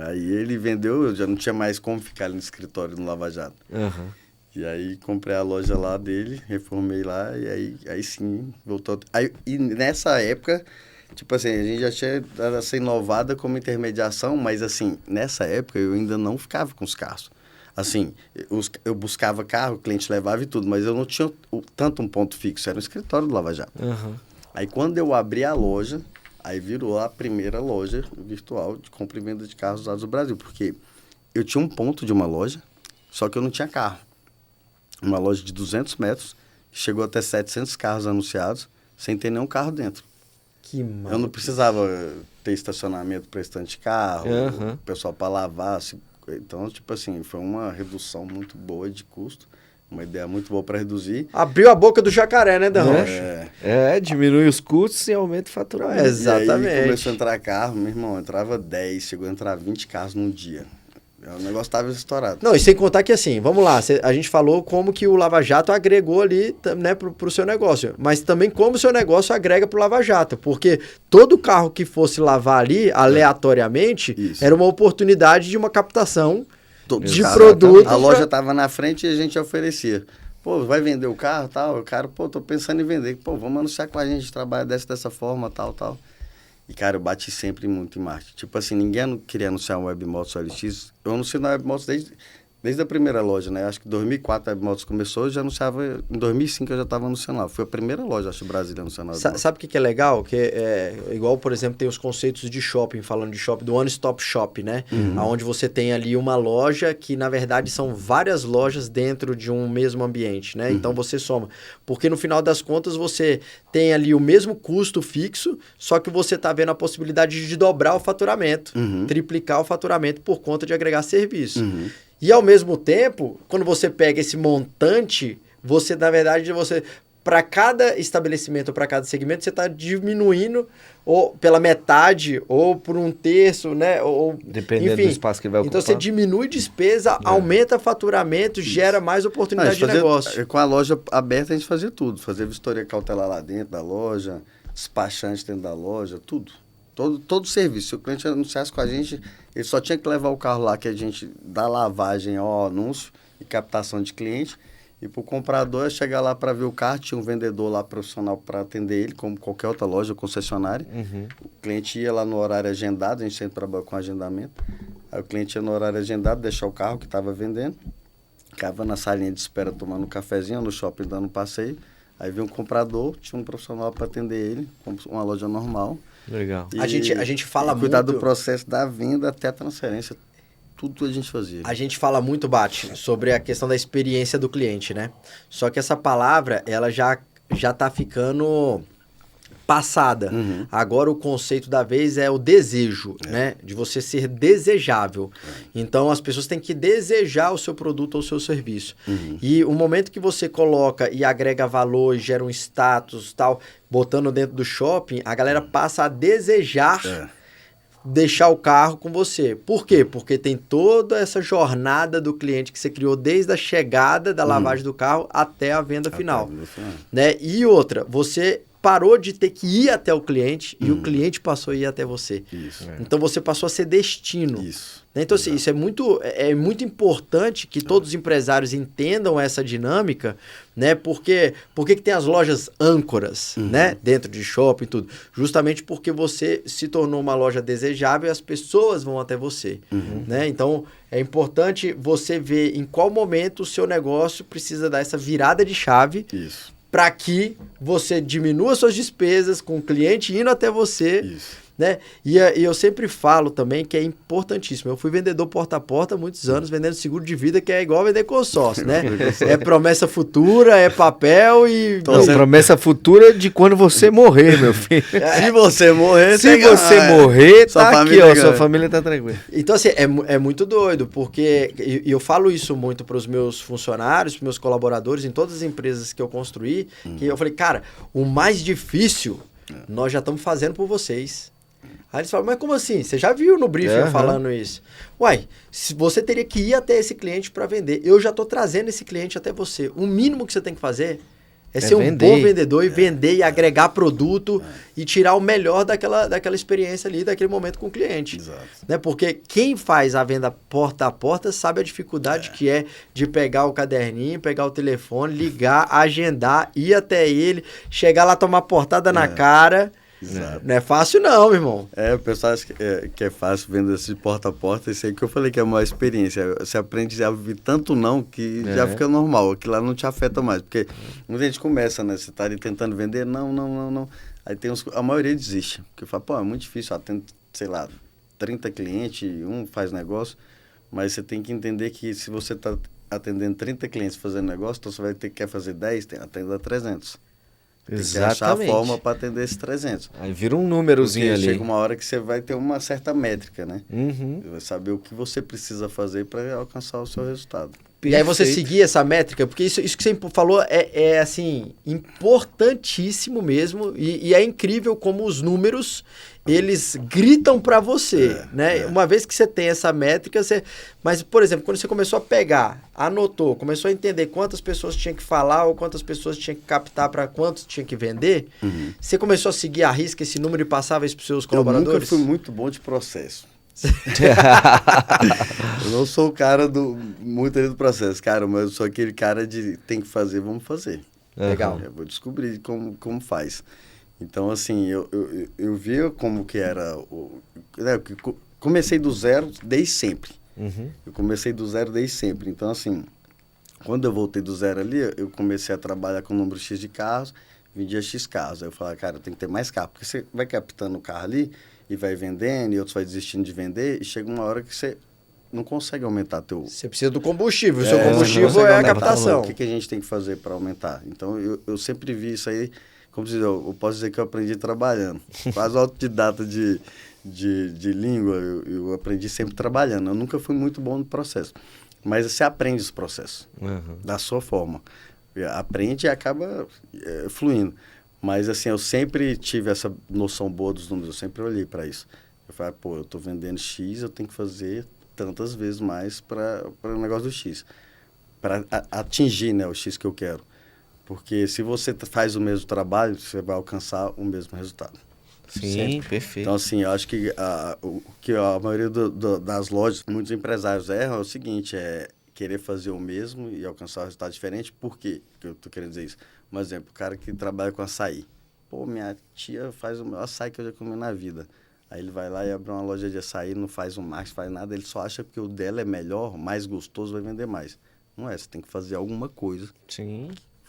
Aí ele vendeu, eu já não tinha mais como ficar ali no escritório no Lava Jato. Aham. E aí comprei a loja lá dele, reformei lá e aí sim voltou. E nessa época, tipo assim, a gente já tinha dado essa inovada como intermediação, mas assim, nessa época eu ainda não ficava com os carros. Assim, eu buscava carro, o cliente levava e tudo, mas eu não tinha tanto um ponto fixo, era um escritório do Lava Jato. Aham. Aí quando eu abri a loja, aí virou a primeira loja virtual de compra e venda de carros usados no Brasil, porque eu tinha um ponto de uma loja, só que eu não tinha carro. Uma loja de 200 metros, que chegou até 700 carros anunciados, sem ter nenhum carro dentro. Que mal. Eu não precisava ter estacionamento para estante de carro, Aham. o pessoal para lavar. Então, tipo assim, foi uma redução muito boa de custo, uma ideia muito boa para reduzir. Abriu a boca do jacaré, né, Dan Rocha? Diminui os custos e aumenta o faturamento. Exatamente. E aí começou a entrar carro, meu irmão, entrava 10, chegou a entrar 20 carros num dia. O negócio estava estourado. Não, e sem contar que assim, vamos lá, a gente falou como que o Lava Jato agregou ali, né, pro seu negócio, mas também como o seu negócio agrega pro Lava Jato, porque todo carro que fosse lavar ali, aleatoriamente, Isso. era uma oportunidade de uma captação Todos de os carros. produtos. A loja estava na frente e a gente oferecia. Pô, vai vender o carro, tal? O cara, pô, tô pensando em vender. Pô, vamos anunciar com a gente, trabalha dessa forma, tal. E, cara, eu bati sempre muito em marketing. Tipo assim, ninguém queria anunciar um Webmotos OLX. Eu anuncio na Webmotos desde a primeira loja, né? Acho que em 2004 a Webmotos começou, eu já anunciava... Em 2005 eu já estava anunciando lá. Foi a primeira loja, acho, brasileira anunciando na Webmotos. Sabe o que é legal? Que é igual, por exemplo, tem os conceitos de shopping, falando de shopping, do One Stop Shop, né? Onde você tem ali uma loja que, na verdade, são várias lojas dentro de um mesmo ambiente, né? Então, você soma. Porque, no final das contas, você tem ali o mesmo custo fixo, só que você está vendo a possibilidade de dobrar o faturamento, triplicar o faturamento por conta de agregar serviço. E, ao mesmo tempo, quando você pega esse montante, você, na verdade, para cada estabelecimento, para cada segmento, você está diminuindo ou pela metade, ou por 1/3, né? Ou, Dependendo enfim, do espaço que ele vai ocupar. então, você diminui despesa, aumenta faturamento, gera mais oportunidade de negócio. Com a loja aberta, a gente fazia tudo. Fazia vistoria cautelar lá dentro da loja, despachante dentro da loja, tudo. Todo serviço. Se o cliente anunciasse com a gente, ele só tinha que levar o carro lá que a gente dá lavagem ao anúncio e captação de cliente. E para o comprador chegar lá para ver o carro, tinha um vendedor lá profissional para atender ele, como qualquer outra loja concessionária. O cliente ia lá no horário agendado, a gente sempre trabalha com agendamento. Aí o cliente ia no horário agendado, deixar o carro que estava vendendo, ficava na salinha de espera tomando um cafezinho, no shopping dando um passeio. Aí vinha um comprador, tinha um profissional para atender ele, como uma loja normal. Legal. A gente fala cuidar muito... do processo da venda até a transferência. Tudo a gente fazia. A gente fala muito, Bate, sobre a questão da experiência do cliente, né? Só que essa palavra, ela já tá ficando passada. Agora o conceito da vez é o desejo, né? De você ser desejável. Então as pessoas têm que desejar o seu produto ou o seu serviço. E o momento que você coloca e agrega valor, gera um status, tal, botando dentro do shopping, a galera passa a desejar deixar o carro com você. Por quê? Porque tem toda essa jornada do cliente que você criou desde a chegada da lavagem do carro até a venda final. Né? E outra, você parou de ter que ir até o cliente e o cliente passou a ir até você. Isso. Então você passou a ser destino. Isso. Então, assim, isso é muito importante que todos os empresários entendam essa dinâmica, né? Porque que tem as lojas âncoras, né? Dentro de shopping e tudo. Justamente porque você se tornou uma loja desejável e as pessoas vão até você, né? Então, é importante você ver em qual momento o seu negócio precisa dar essa virada de chave. Isso. Para que você diminua suas despesas com o cliente indo até você. Isso. né? E eu sempre falo também que é importantíssimo. Eu fui vendedor porta a porta há muitos anos, vendendo seguro de vida, que é igual vender consórcio, né? É promessa futura, é papel e... Não, promessa futura de quando você morrer, meu filho. Se você morrer, se você morrer, sua tá aqui, ó, sua família tá tranquila. Então, assim, é muito doido, porque e eu falo isso muito para os meus funcionários, para meus colaboradores, em todas as empresas que eu construí, que eu falei, cara, o mais difícil nós já estamos fazendo por vocês. Aí eles falam, mas como assim? Você já viu no briefing eu falando isso? Uai, você teria que ir até esse cliente para vender. Eu já estou trazendo esse cliente até você. O mínimo que você tem que fazer é ser um bom vendedor e vender e agregar produto e tirar o melhor daquela experiência ali, daquele momento com o cliente. Exato. Né? Porque quem faz a venda porta a porta sabe a dificuldade que é de pegar o caderninho, pegar o telefone, ligar, agendar, ir até ele, chegar lá, tomar portada na cara. Exato. Não é fácil não, meu irmão. O pessoal acha que é fácil vender de porta a porta. Isso aí que eu falei que é uma experiência. Você aprende a ouvir tanto não que já fica normal. Aquilo lá não te afeta mais. Porque muita gente começa, né? Você tá ali tentando vender, não. Aí a maioria desiste. Porque fala, pô, é muito difícil. Atende, sei lá, 30 clientes, um faz negócio. Mas você tem que entender que se você tá atendendo 30 clientes fazendo negócio, então você vai ter que fazer 10, atenda 300. Tem que achar a forma para atender esses 300. Aí vira um númerozinho porque ali. Chega uma hora que você vai ter uma certa métrica, né? Uhum. Você vai saber o que você precisa fazer para alcançar o seu resultado. E aí você seguir essa métrica, porque isso que você falou é assim, importantíssimo mesmo, e é incrível como os números, eles gritam para você, né? Uma vez que você tem essa métrica, mas, por exemplo, quando você começou a pegar, anotou, começou a entender quantas pessoas tinha que falar ou quantas pessoas tinha que captar para quantos tinha que vender, você começou a seguir a risca esse número e passava isso para os seus colaboradores? Eu nunca fui muito bom de processo. Eu não sou o cara muito ali do processo, cara, mas eu sou aquele cara de tem que fazer, vamos fazer. Legal. Eu vou descobrir como faz. Então, assim, eu vi como que era comecei do zero desde sempre. Eu comecei do zero desde sempre. Então, assim, quando eu voltei do zero ali, eu comecei a trabalhar com o número X de carros, vendia X carros. Aí eu falei, cara, tem que ter mais carro, porque você vai captando o carro ali e vai vendendo, e outros vai desistindo de vender, e chega uma hora que você não consegue aumentar teu... Você precisa do combustível, o seu combustível é a captação. O que a gente tem que fazer para aumentar? Então, eu sempre vi isso aí, como dizer, eu posso dizer que eu aprendi trabalhando. Quase autodidata de língua, eu aprendi sempre trabalhando. Eu nunca fui muito bom no processo. Mas você aprende os processos, da sua forma. Aprende e acaba fluindo. Mas, assim, eu sempre tive essa noção boa dos números, eu sempre olhei para isso. Eu falei, pô, eu estou vendendo X, eu tenho que fazer tantas vezes mais para o negócio do X. Para atingir, né, o X que eu quero. Porque se você faz o mesmo trabalho, você vai alcançar o mesmo resultado. Sim, sempre. Perfeito. Então, assim, eu acho que a maioria das lojas, muitos empresários erram é o seguinte, querer fazer o mesmo e alcançar um resultado diferente. Por quê que eu estou querendo dizer isso? Um exemplo, o cara que trabalha com açaí. Pô, minha tia faz o melhor açaí que eu já comi na vida. Aí ele vai lá e abre uma loja de açaí, não faz um marketing, faz nada, ele só acha que o dela é melhor, mais gostoso, vai vender mais. Não é, você tem que fazer alguma coisa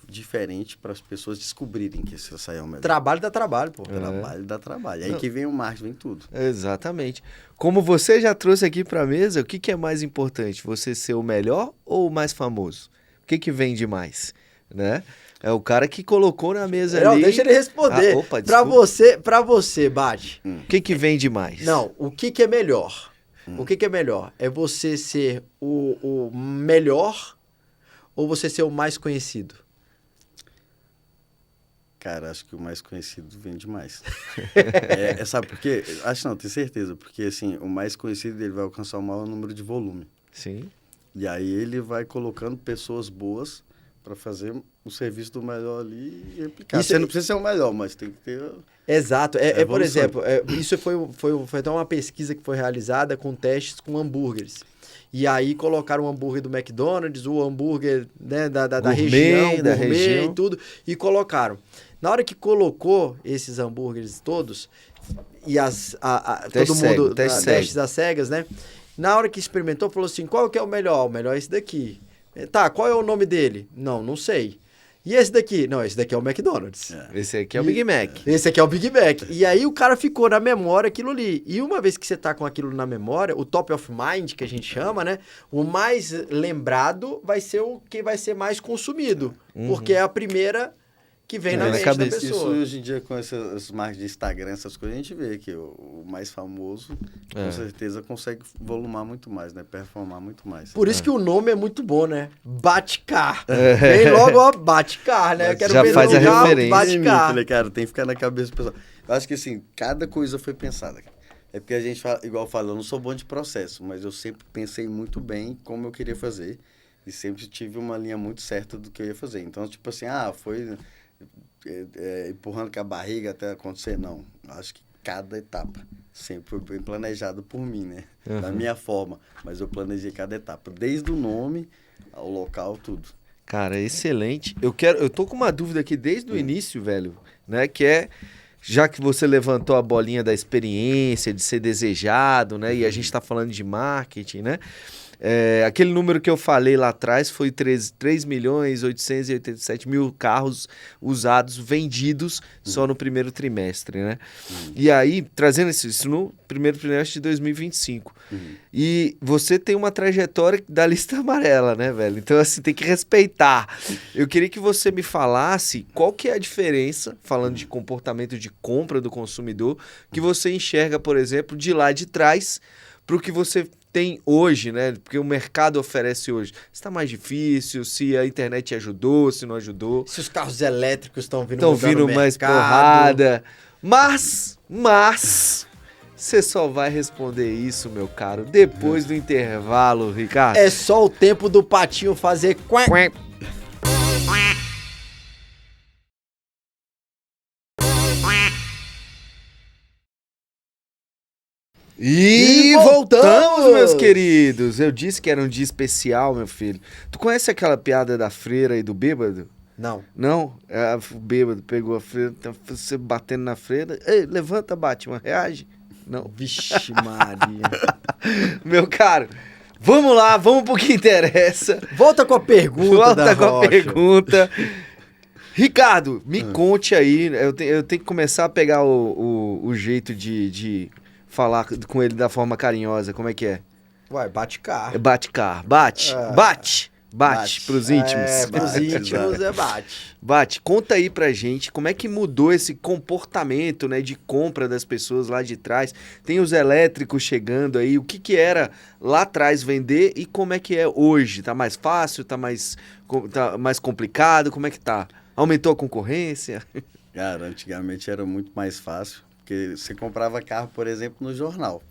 diferente para as pessoas descobrirem que esse açaí é o melhor. Trabalho dá trabalho, pô. Trabalho dá trabalho. Aí que vem o marketing, vem tudo. Exatamente. Como você já trouxe aqui para a mesa, o que é mais importante? Você ser o melhor ou o mais famoso? O que vende mais? Né? É o cara que colocou na mesa ali... Não, deixa ele responder. Opa, pra você, Bate. O que vende mais? Não, o que é melhor? O que é melhor? É você ser o melhor ou você ser o mais conhecido? Cara, acho que o mais conhecido vende mais. Sabe por quê? Acho não, tenho certeza. Porque, assim, o mais conhecido ele vai alcançar o maior número de volume. Sim. E aí ele vai colocando pessoas boas para fazer o serviço do melhor ali e replicar. Você não precisa ser o melhor, mas tem que ter... Exato. Por exemplo, isso foi até uma pesquisa que foi realizada com testes com hambúrgueres. E aí colocaram o hambúrguer do McDonald's, o hambúrguer, né, da região, gourmet e tudo, e colocaram. Na hora que colocou esses hambúrgueres todos, e todo mundo, testes às cegas, né? Na hora que experimentou, falou assim, qual que é o melhor? O melhor é esse daqui. Tá, qual é o nome dele? Não sei. E esse daqui? Não, esse daqui é o McDonald's. Esse aqui é o Big Mac. Esse aqui é o Big Mac. E aí o cara ficou na memória aquilo ali. E uma vez que você tá com aquilo na memória, o top of mind, que a gente chama, né? O mais lembrado vai ser o que vai ser mais consumido. Porque é a primeira que vem na mente da pessoa. Isso hoje em dia, com essas marcas de Instagram, essas coisas, a gente vê que o mais famoso, com certeza, consegue volumar muito mais, né? Performar muito mais. Por isso que o nome é muito bom, né? Bate-car. Vem logo, ó, bate-car, né? Eu quero já ver faz no a lugar, referência. bate-car. Falei, cara, tem que ficar na cabeça do pessoal. Eu acho que, assim, cada coisa foi pensada. É porque a gente, igual fala, eu não sou bom de processo, mas eu sempre pensei muito bem como eu queria fazer. E sempre tive uma linha muito certa do que eu ia fazer. Então, tipo assim, foi... empurrando com a barriga até acontecer, não. Acho que cada etapa sempre foi bem planejado por mim, né? Da minha forma. Mas eu planejei cada etapa, desde o nome ao local, tudo. Cara, excelente. Eu tô com uma dúvida aqui desde o início, velho, né? Que é, já que você levantou a bolinha da experiência, de ser desejado, né? E a gente tá falando de marketing, né? Aquele número que eu falei lá atrás foi 3.887.000 carros usados, vendidos só no primeiro trimestre, né? E aí, trazendo isso no primeiro trimestre de 2025. E você tem uma trajetória da lista amarela, né, velho? Então, assim, tem que respeitar. Eu queria que você me falasse qual que é a diferença, falando de comportamento de compra do consumidor, que você enxerga, por exemplo, de lá de trás para o que você tem hoje, né? Porque o mercado oferece hoje. Se está mais difícil, se a internet ajudou, se não ajudou. Se os carros elétricos estão vindo mais porrada. Mas, você só vai responder isso, meu caro, depois do intervalo, Ricardo. É só o tempo do patinho fazer quack. E voltamos, meus queridos. Eu disse que era um dia especial, meu filho. Tu conhece aquela piada da freira e do bêbado? Não. Não? O bêbado pegou a freira, tá você batendo na freira. Ei, levanta, Batman, reage. Não. Vixe, Maria. Meu caro, vamos lá, vamos pro que interessa. Volta com a pergunta. Volta com a pergunta. Ricardo, me conte aí. Eu tenho que começar a pegar o jeito de falar com ele da forma carinhosa. Como é que é? Ué, bate-car. Bate-car. Bate pros íntimos. Pros íntimos bate. Bate, conta aí pra gente como é que mudou esse comportamento, né, de compra das pessoas lá de trás. Tem os elétricos chegando aí, o que era lá atrás vender e como é que é hoje? Tá mais fácil, tá mais complicado, como é que tá? Aumentou a concorrência? Cara, antigamente era muito mais fácil, porque você comprava carro, por exemplo, no jornal.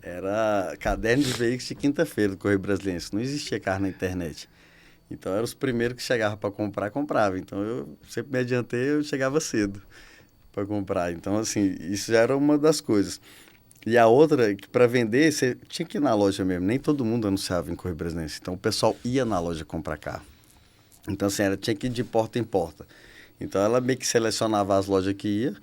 Era caderno de veículos de quinta-feira do Correio Brasiliense. Não existia carro na internet. Então, eram os primeiros que chegavam para comprar, comprava. Então, eu sempre me adiantei, eu chegava cedo para comprar. Então, assim, isso já era uma das coisas. E a outra, que para vender, você tinha que ir na loja mesmo. Nem todo mundo anunciava em Correio Brasiliense. Então, o pessoal ia na loja comprar carro. Então, assim, tinha que ir de porta em porta. Então, ela meio que selecionava as lojas que ia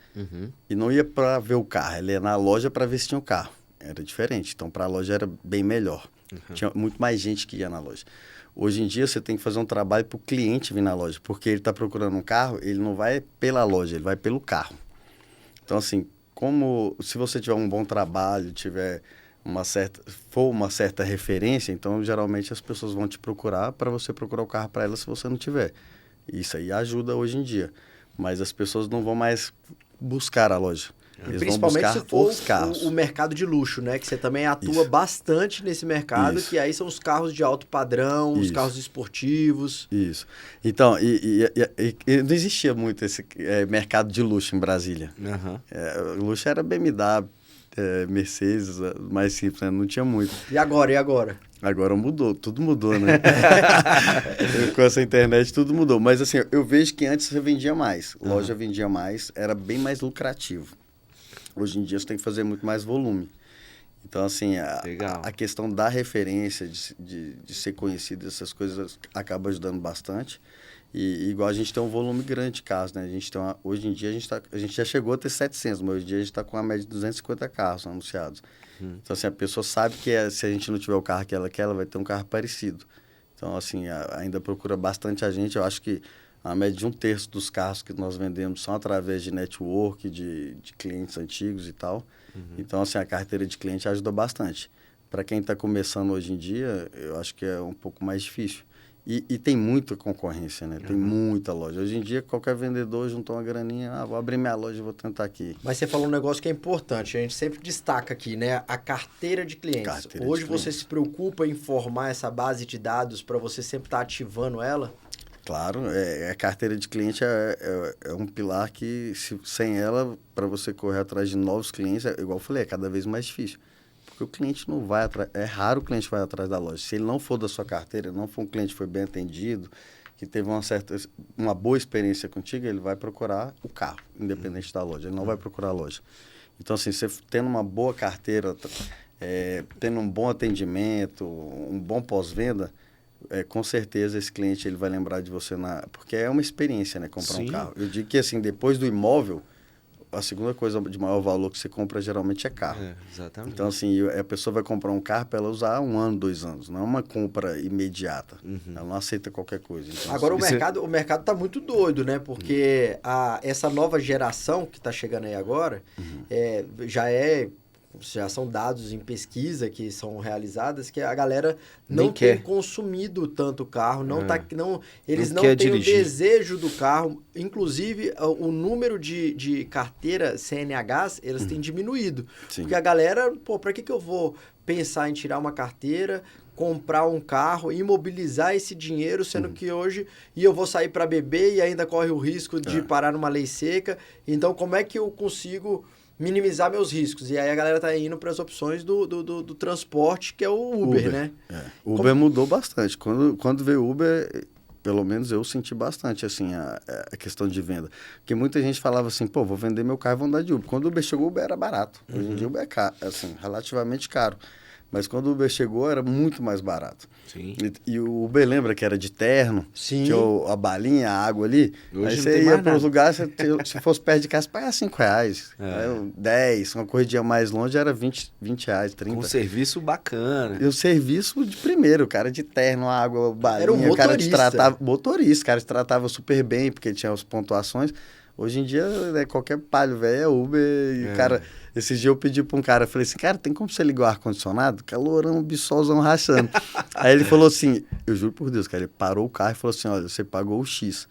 e não ia para ver o carro. Ela ia na loja para ver se tinha o carro. Era diferente. Então, para a loja era bem melhor. Tinha muito mais gente que ia na loja. Hoje em dia, você tem que fazer um trabalho para o cliente vir na loja. Porque ele está procurando um carro, ele não vai pela loja, ele vai pelo carro. Então, assim, se você tiver um bom trabalho, tiver uma certa referência, então, geralmente, as pessoas vão te procurar para você procurar o carro para elas se você não tiver. Isso aí ajuda hoje em dia. Mas as pessoas não vão mais buscar a loja. Eles principalmente vão se for o mercado de luxo, né? Que você também atua bastante nesse mercado, que aí são os carros de alto padrão, os carros esportivos. Isso. Então, não existia muito esse mercado de luxo em Brasília. O luxo era BMW, Mercedes, mais simples, né? Não tinha muito. E agora? Agora mudou, tudo mudou, né? Com essa internet tudo mudou. Mas assim, eu vejo que antes você vendia mais, loja vendia mais, era bem mais lucrativo. Hoje em dia você tem que fazer muito mais volume. Então, assim, a questão da referência, de ser conhecido, essas coisas acaba ajudando bastante. E igual a gente tem um volume grande de carros, né? Hoje em dia a gente já chegou a ter 700, mas hoje em dia a gente está com uma média de 250 carros anunciados. Então, assim, a pessoa sabe que se a gente não tiver o carro que ela quer, ela vai ter um carro parecido. Então, assim, ainda procura bastante a gente. Eu acho que A média de 1/3 dos carros que nós vendemos são através de network, de clientes antigos e tal. Então, assim, a carteira de cliente ajuda bastante. Para quem está começando hoje em dia, eu acho que é um pouco mais difícil. E tem muita concorrência, né? Tem muita loja. Hoje em dia, qualquer vendedor juntou uma graninha, vou abrir minha loja e vou tentar aqui. Mas você falou um negócio que é importante, a gente sempre destaca aqui, né? A carteira de clientes. Carteira Hoje de você clientes. se preocupa em formar essa base de dados para você sempre estar ativando ela? Claro, a carteira de cliente é um pilar que, sem ela, para você correr atrás de novos clientes, igual eu falei, é cada vez mais difícil. Porque o cliente não vai atrás, é raro o cliente vai atrás da loja. Se ele não for da sua carteira, não for um cliente que foi bem atendido, que teve uma boa experiência contigo, ele vai procurar o carro, independente da loja. Ele não vai procurar a loja. Então, assim, você tendo uma boa carteira, tendo um bom atendimento, um bom pós-venda, com certeza esse cliente ele vai lembrar de você, porque é uma experiência, né, comprar um carro. Eu digo que, assim, depois do imóvel, a segunda coisa de maior valor que você compra geralmente é carro. Exatamente. Então, assim, a pessoa vai comprar um carro para ela usar 1 ano, 2 anos. Não é uma compra imediata. Ela não aceita qualquer coisa. Então, Agora, assim, o mercado tá muito doido, né? Porque essa nova geração que está chegando aí agora, já são dados em pesquisa que são realizadas, que a galera não tem consumido tanto carro, eles não têm o desejo do carro. Inclusive, o número de carteira CNHs, eles têm diminuído. Sim. Porque a galera, para que eu vou pensar em tirar uma carteira, comprar um carro, imobilizar esse dinheiro, sendo que hoje eu vou sair para beber e ainda corre o risco de parar numa lei seca. Então, como é que eu consigo minimizar meus riscos? E aí a galera tá indo para as opções do transporte, que é o Uber, né? O Uber mudou bastante. Quando veio o Uber, pelo menos eu senti bastante, assim, a questão de venda. Porque muita gente falava assim, vou vender meu carro e vou andar de Uber. Quando o Uber chegou, o Uber era barato. Hoje em dia o Uber é caro, assim, relativamente caro. Mas quando o Uber chegou, era muito mais barato. Sim. E o Uber lembra que era de terno, Sim. tinha a balinha, a água ali. Hoje aí você ia para os lugares, se fosse perto de casa, você pagava R$5. 10, uma corridinha mais longe era R$20, 30. Um serviço bacana. E o serviço de primeiro, o cara de terno, água, balinha. Era um motorista. O cara te tratava, motorista, o cara te tratava super bem, porque tinha as pontuações. Hoje em dia, qualquer palho, velho, é Uber. E, cara, esses dias eu pedi para um cara, eu falei assim, cara, tem como você ligar o ar-condicionado? Calorão, bisolzão rachando. Aí ele falou assim, eu juro por Deus, cara, ele parou o carro e falou assim, olha, você pagou o X.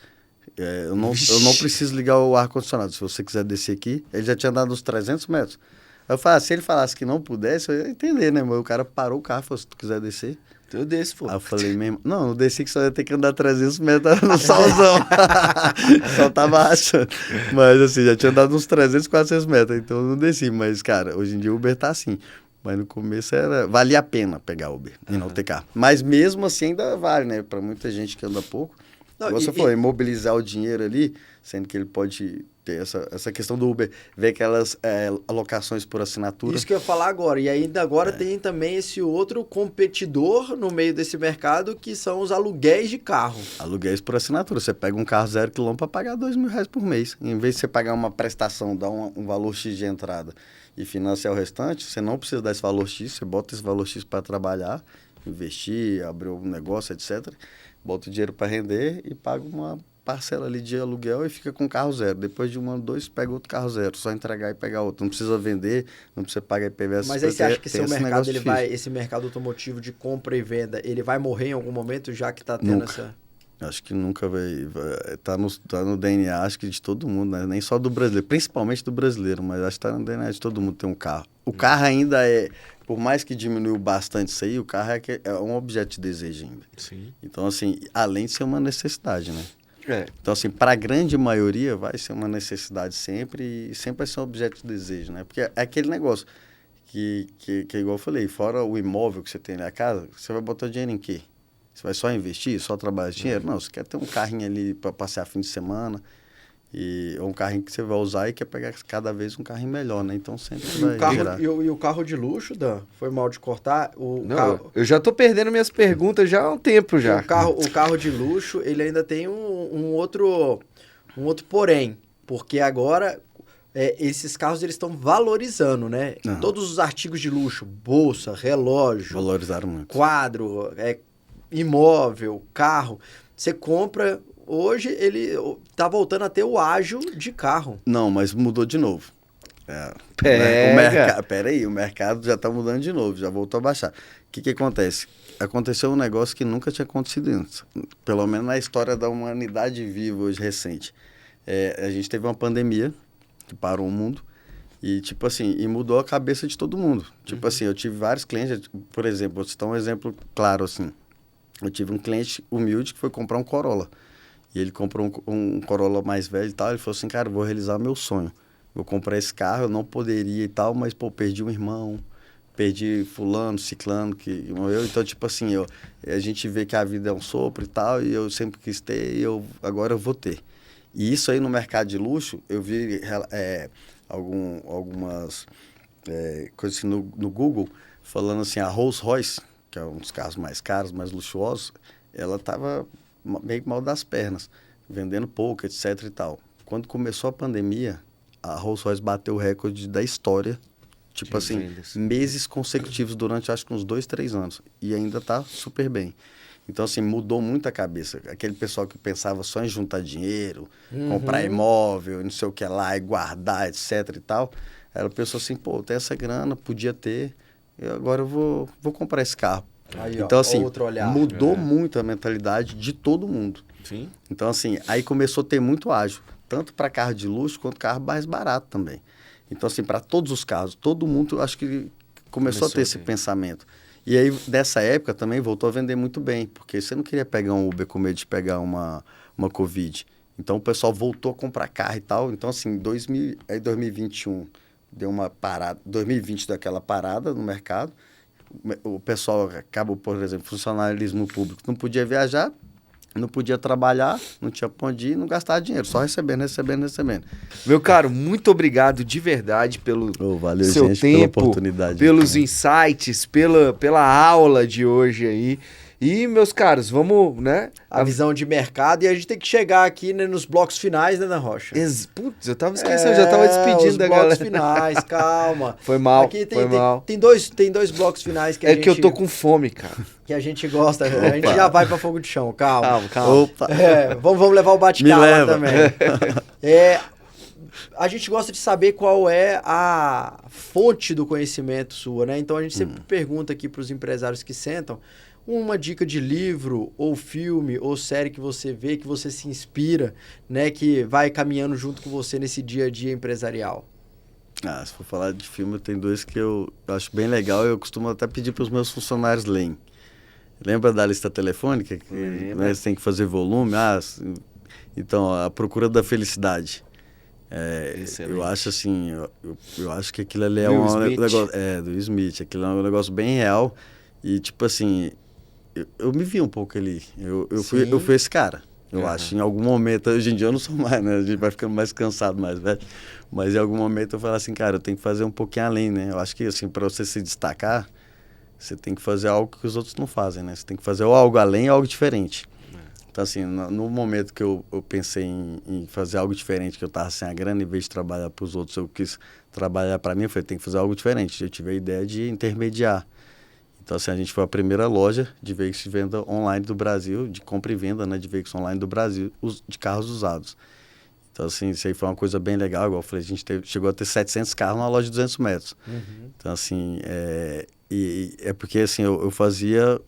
Eu não preciso ligar o ar-condicionado. Se você quiser descer aqui, ele já tinha dado uns 300 metros. Aí eu falei, se ele falasse que não pudesse, eu ia entender, né? Mas o cara parou o carro e falou, se tu quiser descer... Eu desço, pô. Aí eu falei mesmo, não desci que só ia ter que andar 300 metros no solzão. Só tava rachando. Mas assim, já tinha andado uns 300, 400 metros, então eu não desci. Mas, cara, hoje em dia o Uber tá assim. Mas no começo valia a pena pegar Uber e não ter carro. Mas mesmo assim ainda vale, né? Pra muita gente que anda pouco. Você falou, imobilizar o dinheiro ali, sendo que ele pode ter essa questão do Uber, ver aquelas alocações por assinatura. Isso que eu ia falar agora. E ainda agora tem também esse outro competidor no meio desse mercado, que são os aluguéis de carro. Aluguéis por assinatura. Você pega um carro 0 km para pagar R$2.000 por mês. Em vez de você pagar uma prestação, dar um valor X de entrada e financiar o restante, você não precisa dar esse valor X, você bota esse valor X para trabalhar, investir, abrir um negócio, etc., bota o dinheiro para render e paga uma parcela ali de aluguel e fica com carro zero. Depois de 1 ano, 2, pega outro carro zero. Só entregar e pegar outro. Não precisa vender, não precisa pagar IPVA. Mas aí você acha que esse mercado automotivo de compra e venda, ele vai morrer em algum momento, já que está tendo essa... Acho que nunca vai... Tá no DNA, acho que de todo mundo, né? Nem só do brasileiro. Principalmente do brasileiro, mas acho que está no DNA de todo mundo ter um carro. O carro ainda é... Por mais que diminuiu bastante isso aí, o carro é um objeto de desejo ainda. Sim. Então, assim, além de ser uma necessidade, né? Então, assim, para a grande maioria vai ser uma necessidade sempre e sempre vai ser um objeto de desejo, né? Porque é aquele negócio que igual eu falei, fora o imóvel que você tem na casa, você vai botar dinheiro em quê? Você vai só investir, só trabalhar esse dinheiro? Não, você quer ter um carrinho ali para passear fim de semana, ou um carrinho que você vai usar e quer pegar cada vez um carrinho melhor, né? Então sempre vai gerar. E o carro de luxo, Dan, foi mal de cortar? Eu já tô perdendo minhas perguntas já há um tempo já. O carro de luxo, ele ainda tem um outro porém, porque agora esses carros eles estão valorizando, né? Uhum. Todos os artigos de luxo, bolsa, relógio, valorizaram muito. Quadro, imóvel, carro, você compra hoje ele tá voltando a ter o ágil de carro. Não, mas mudou de novo. Pega. O mercado já tá mudando de novo, já voltou a baixar. O que acontece? Aconteceu um negócio que nunca tinha acontecido antes, pelo menos na história da humanidade viva hoje, recente. A gente teve uma pandemia que parou o mundo e, tipo assim, e mudou a cabeça de todo mundo. Tipo assim, eu tive vários clientes, por exemplo, vou citar um exemplo claro, assim. Eu tive um cliente humilde que foi comprar um Corolla. E ele comprou um Corolla mais velho e tal, ele falou assim, cara, vou realizar meu sonho. Vou comprar esse carro, eu não poderia e tal, mas, pô, perdi um irmão, perdi fulano, ciclano, que morreu. Então, tipo assim, a gente vê que a vida é um sopro e tal, e eu sempre quis ter, e agora eu vou ter. E isso aí no mercado de luxo, eu vi algumas coisas assim no Google, falando assim, a Rolls-Royce, que é um dos carros mais caros, mais luxuosos, ela estava meio mal das pernas, vendendo pouco, etc e tal. Quando começou a pandemia, a Rolls-Royce bateu o recorde da história, tipo assim, vendas. Meses consecutivos durante acho que uns 2, 3 anos. E ainda está super bem. Então, assim, mudou muito a cabeça. Aquele pessoal que pensava só em juntar dinheiro, comprar imóvel, não sei o que lá, e guardar, etc e tal. Ela pensou assim, pô, tem essa grana, podia ter, agora eu vou comprar esse carro. Aí, então, ó, assim, mudou É. muito a mentalidade de todo mundo. Sim. Então, assim, aí começou a ter muito ágil, tanto para carro de luxo quanto carro mais barato também. Então, assim, para todos os carros, todo mundo, acho que começou a ter esse pensamento. E aí, nessa época, também voltou a vender muito bem, porque você não queria pegar um Uber com medo de pegar uma Covid. Então, o pessoal voltou a comprar carro e tal. Então, assim, 2021 deu uma parada, 2020 deu aquela parada no mercado. O pessoal acabou, por exemplo, funcionalismo público, não podia viajar, não podia trabalhar, não tinha pra onde ir, não gastava dinheiro, só recebendo. Meu caro, muito obrigado de verdade pelo valeu, seu gente, tempo, pela oportunidade, pelos insights, pela aula de hoje aí. E, meus caros, vamos, né? A visão de mercado, e a gente tem que chegar aqui, né, nos blocos finais, né, Ana Rocha? Putz, eu tava esquecendo, eu já tava despedindo da galera. Os blocos finais, calma. Foi mal, aqui foi mal. Tem dois blocos finais que a gente... É que eu tô com fome, cara. Que a gente gosta, a gente já vai pra fogo de chão, calma. Calma. Opa. Vamos levar o bate-carro lá também. A gente gosta de saber qual é a fonte do conhecimento sua, né? Então a gente sempre pergunta aqui pros empresários que sentam, uma dica de livro, ou filme, ou série que você vê, que você se inspira, né? Que vai caminhando junto com você nesse dia a dia empresarial. Se for falar de filme, tem 2 que eu acho bem legal e eu costumo até pedir para os meus funcionários lerem. Lembra da lista telefônica? Que né, você tem que fazer volume? Então, A Procura da Felicidade. Eu acho assim, eu acho que aquilo ali é um negócio... do Smith. Aquilo é um negócio bem real e, tipo assim... Eu me vi um pouco ali. Eu fui esse cara. Eu acho, em algum momento, hoje em dia eu não sou mais, né? A gente vai ficando mais cansado, mais velho. Mas em algum momento eu falo assim, cara, eu tenho que fazer um pouquinho além, né? Eu acho que, assim, para você se destacar, você tem que fazer algo que os outros não fazem, né? Você tem que fazer ou algo além ou algo diferente. Então, assim, no momento que eu pensei em fazer algo diferente, que eu tava sem a grana, em vez de trabalhar para os outros, eu quis trabalhar para mim, eu falei, tem que fazer algo diferente. Eu tive a ideia de intermediar. Então, assim, a gente foi a primeira loja de veículos de venda online do Brasil, de compra e venda, né, de veículos online do Brasil, de carros usados. Então, assim, isso aí foi uma coisa bem legal. Igual eu falei, a gente chegou a ter 700 carros numa loja de 200 metros. Então, assim, porque, assim, eu fazia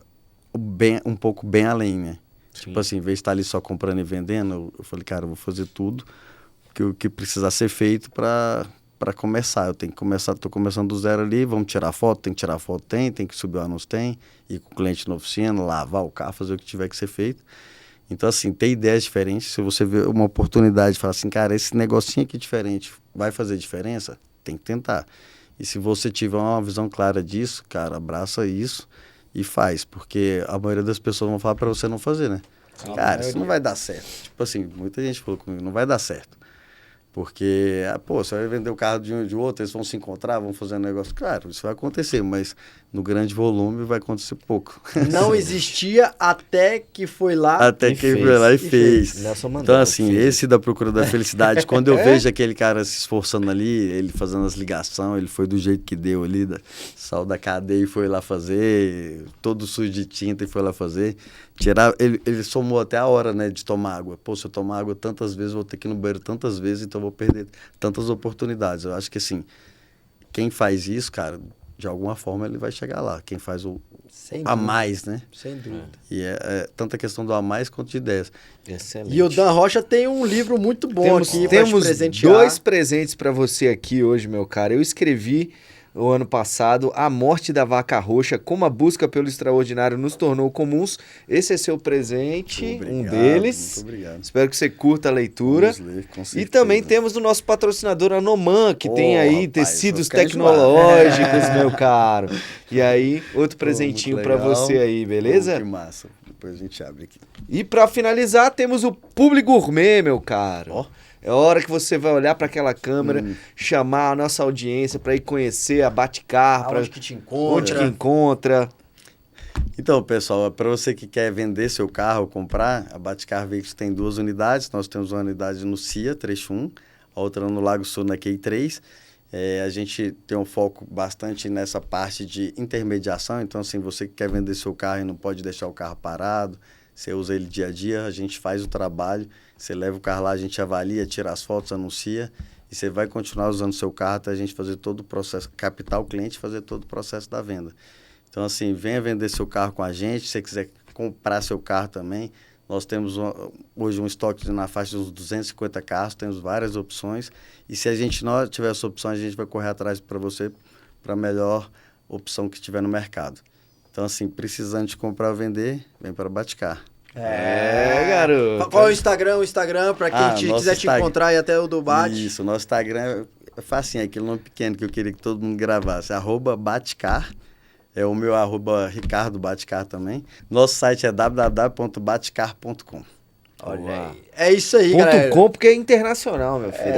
um pouco bem além, né? Sim. Tipo assim, em vez de estar ali só comprando e vendendo, eu falei, cara, eu vou fazer tudo que precisar ser feito para começar. Eu tenho que começar, estou começando do zero ali, vamos tirar foto, tem que tirar foto, tem que subir o anúncio, ir com o cliente na oficina, lavar o carro, fazer o que tiver que ser feito. Então, assim, ter ideias diferentes, se você vê uma oportunidade de falar assim, cara, esse negocinho aqui diferente vai fazer diferença, tem que tentar. E se você tiver uma visão clara disso, cara, abraça isso e faz, porque a maioria das pessoas vão falar para você não fazer, né? Cara, isso não vai dar certo. Tipo assim, muita gente falou comigo, não vai dar certo. Porque, você vai vender o carro de um e de outro, eles vão se encontrar, vão fazer um negócio. Claro, isso vai acontecer, mas no grande volume vai acontecer pouco. Não existia até que foi lá e fez. Então, assim, esse da Procura da Felicidade, quando eu vejo aquele cara se esforçando ali, ele fazendo as ligações, ele foi do jeito que deu ali, saiu da cadeia e foi lá fazer, todo sujo de tinta e foi lá fazer. Ele somou até a hora, né, de tomar água. Pô, se eu tomar água tantas vezes, eu vou ter que ir no banheiro tantas vezes, então eu vou perder tantas oportunidades. Eu acho que, assim, quem faz isso, cara, de alguma forma ele vai chegar lá. Quem faz a mais, né? Sem dúvida. E é tanta questão do a mais quanto de ideias. Excelente. E o Dan Rocha tem um livro muito bom aqui pra te Temos presentear. 2 presentes para você aqui hoje, meu cara. Eu escrevi o ano passado A Morte da Vaca Roxa, como a busca pelo extraordinário nos tornou comuns. Esse é seu presente, um deles. Muito obrigado. Espero que você curta a leitura. Vamos ler, com E certeza. também temos o nosso patrocinador Anoman, que tem aí rapaz, tecidos vou ficar tecnológicos, meu caro. E aí, outro Pô, presentinho muito para legal. você aí, beleza? Pô, que massa. Depois a gente abre aqui. E para finalizar, temos o Publi Gourmet, meu caro. Ó. É hora que você vai olhar para aquela câmera, chamar a nossa audiência para ir conhecer a Bate-Car, Onde que te onde que encontra. encontra. Então, pessoal, para você que quer vender seu carro, comprar, a Bate-Car Veículos tem 2 unidades. Nós temos uma unidade no CIA, trecho 1, a outra no Lago Sul, na QI 3. A gente tem um foco bastante nessa parte de intermediação. Então, assim, você que quer vender seu carro e não pode deixar o carro parado, você usa ele dia a dia, a gente faz o trabalho. Você leva o carro lá, a gente avalia, tira as fotos, anuncia. E você vai continuar usando seu carro até a gente fazer todo o processo, captar o cliente e fazer todo o processo da venda. Então, assim, venha vender seu carro com a gente. Se você quiser comprar seu carro também, nós temos hoje um estoque na faixa de uns 250 carros, temos várias opções. E se a gente não tiver essa opção, a gente vai correr atrás para você, para a melhor opção que tiver no mercado. Então, assim, precisando de comprar ou vender, vem para Bate-Car. Garoto. Qual é o Instagram? O Instagram, pra quem nosso quiser te Instagram. encontrar e até o do Bate. Isso, o nosso Instagram é facinho, aquele nome pequeno que eu queria que todo mundo gravasse. @Batecar. É o meu @Ricardo Batecar também. Nosso site é www.batecar.com. Olha aí. É isso aí, galera. .com porque é internacional, meu filho.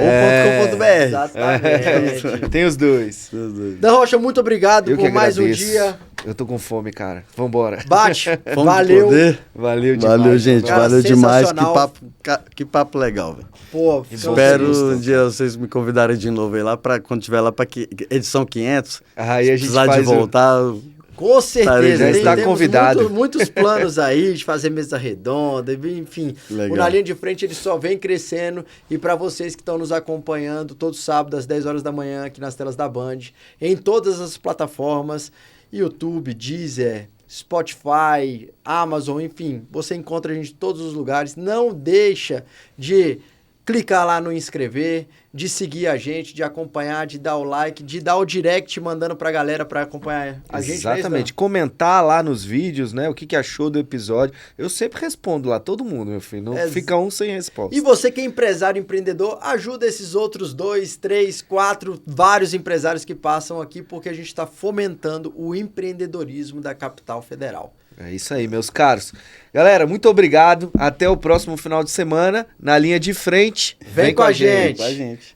.com.br. Exatamente. Tem os dois. Dan Rocha, muito obrigado Eu que por mais um agradeço. dia. Eu tô com fome, cara. Vambora. Bate, Fome de valeu. poder. Valeu demais. Valeu, gente. Cara, Valeu demais. sensacional. Que papo legal, velho. Pô, Espero um dia vocês me convidarem de novo aí lá, quando tiver lá pra edição 500. Aí Se a gente precisar de faz voltar... Com certeza, Já está temos convidado. muitos planos aí de fazer mesa redonda, enfim. Legal. O Na Linha de Frente ele só vem crescendo. E para vocês que estão nos acompanhando, todo sábado às 10 horas da manhã aqui nas telas da Band, em todas as plataformas, YouTube, Deezer, Spotify, Amazon, enfim, você encontra a gente em todos os lugares. Não deixa de clicar lá no inscrever, de seguir a gente, de acompanhar, de dar o like, de dar o direct mandando pra galera pra acompanhar a gente. Exatamente. Comentar lá nos vídeos, né? O que achou do episódio. Eu sempre respondo lá, todo mundo, meu filho. Não fica um sem resposta. E você que é empresário, empreendedor, ajuda esses outros 2, 3, 4, vários empresários que passam aqui, porque a gente está fomentando o empreendedorismo da capital federal. É isso aí, meus caros. Galera, muito obrigado. Até o próximo final de semana. Na linha de frente. Vem com a gente. Com a gente.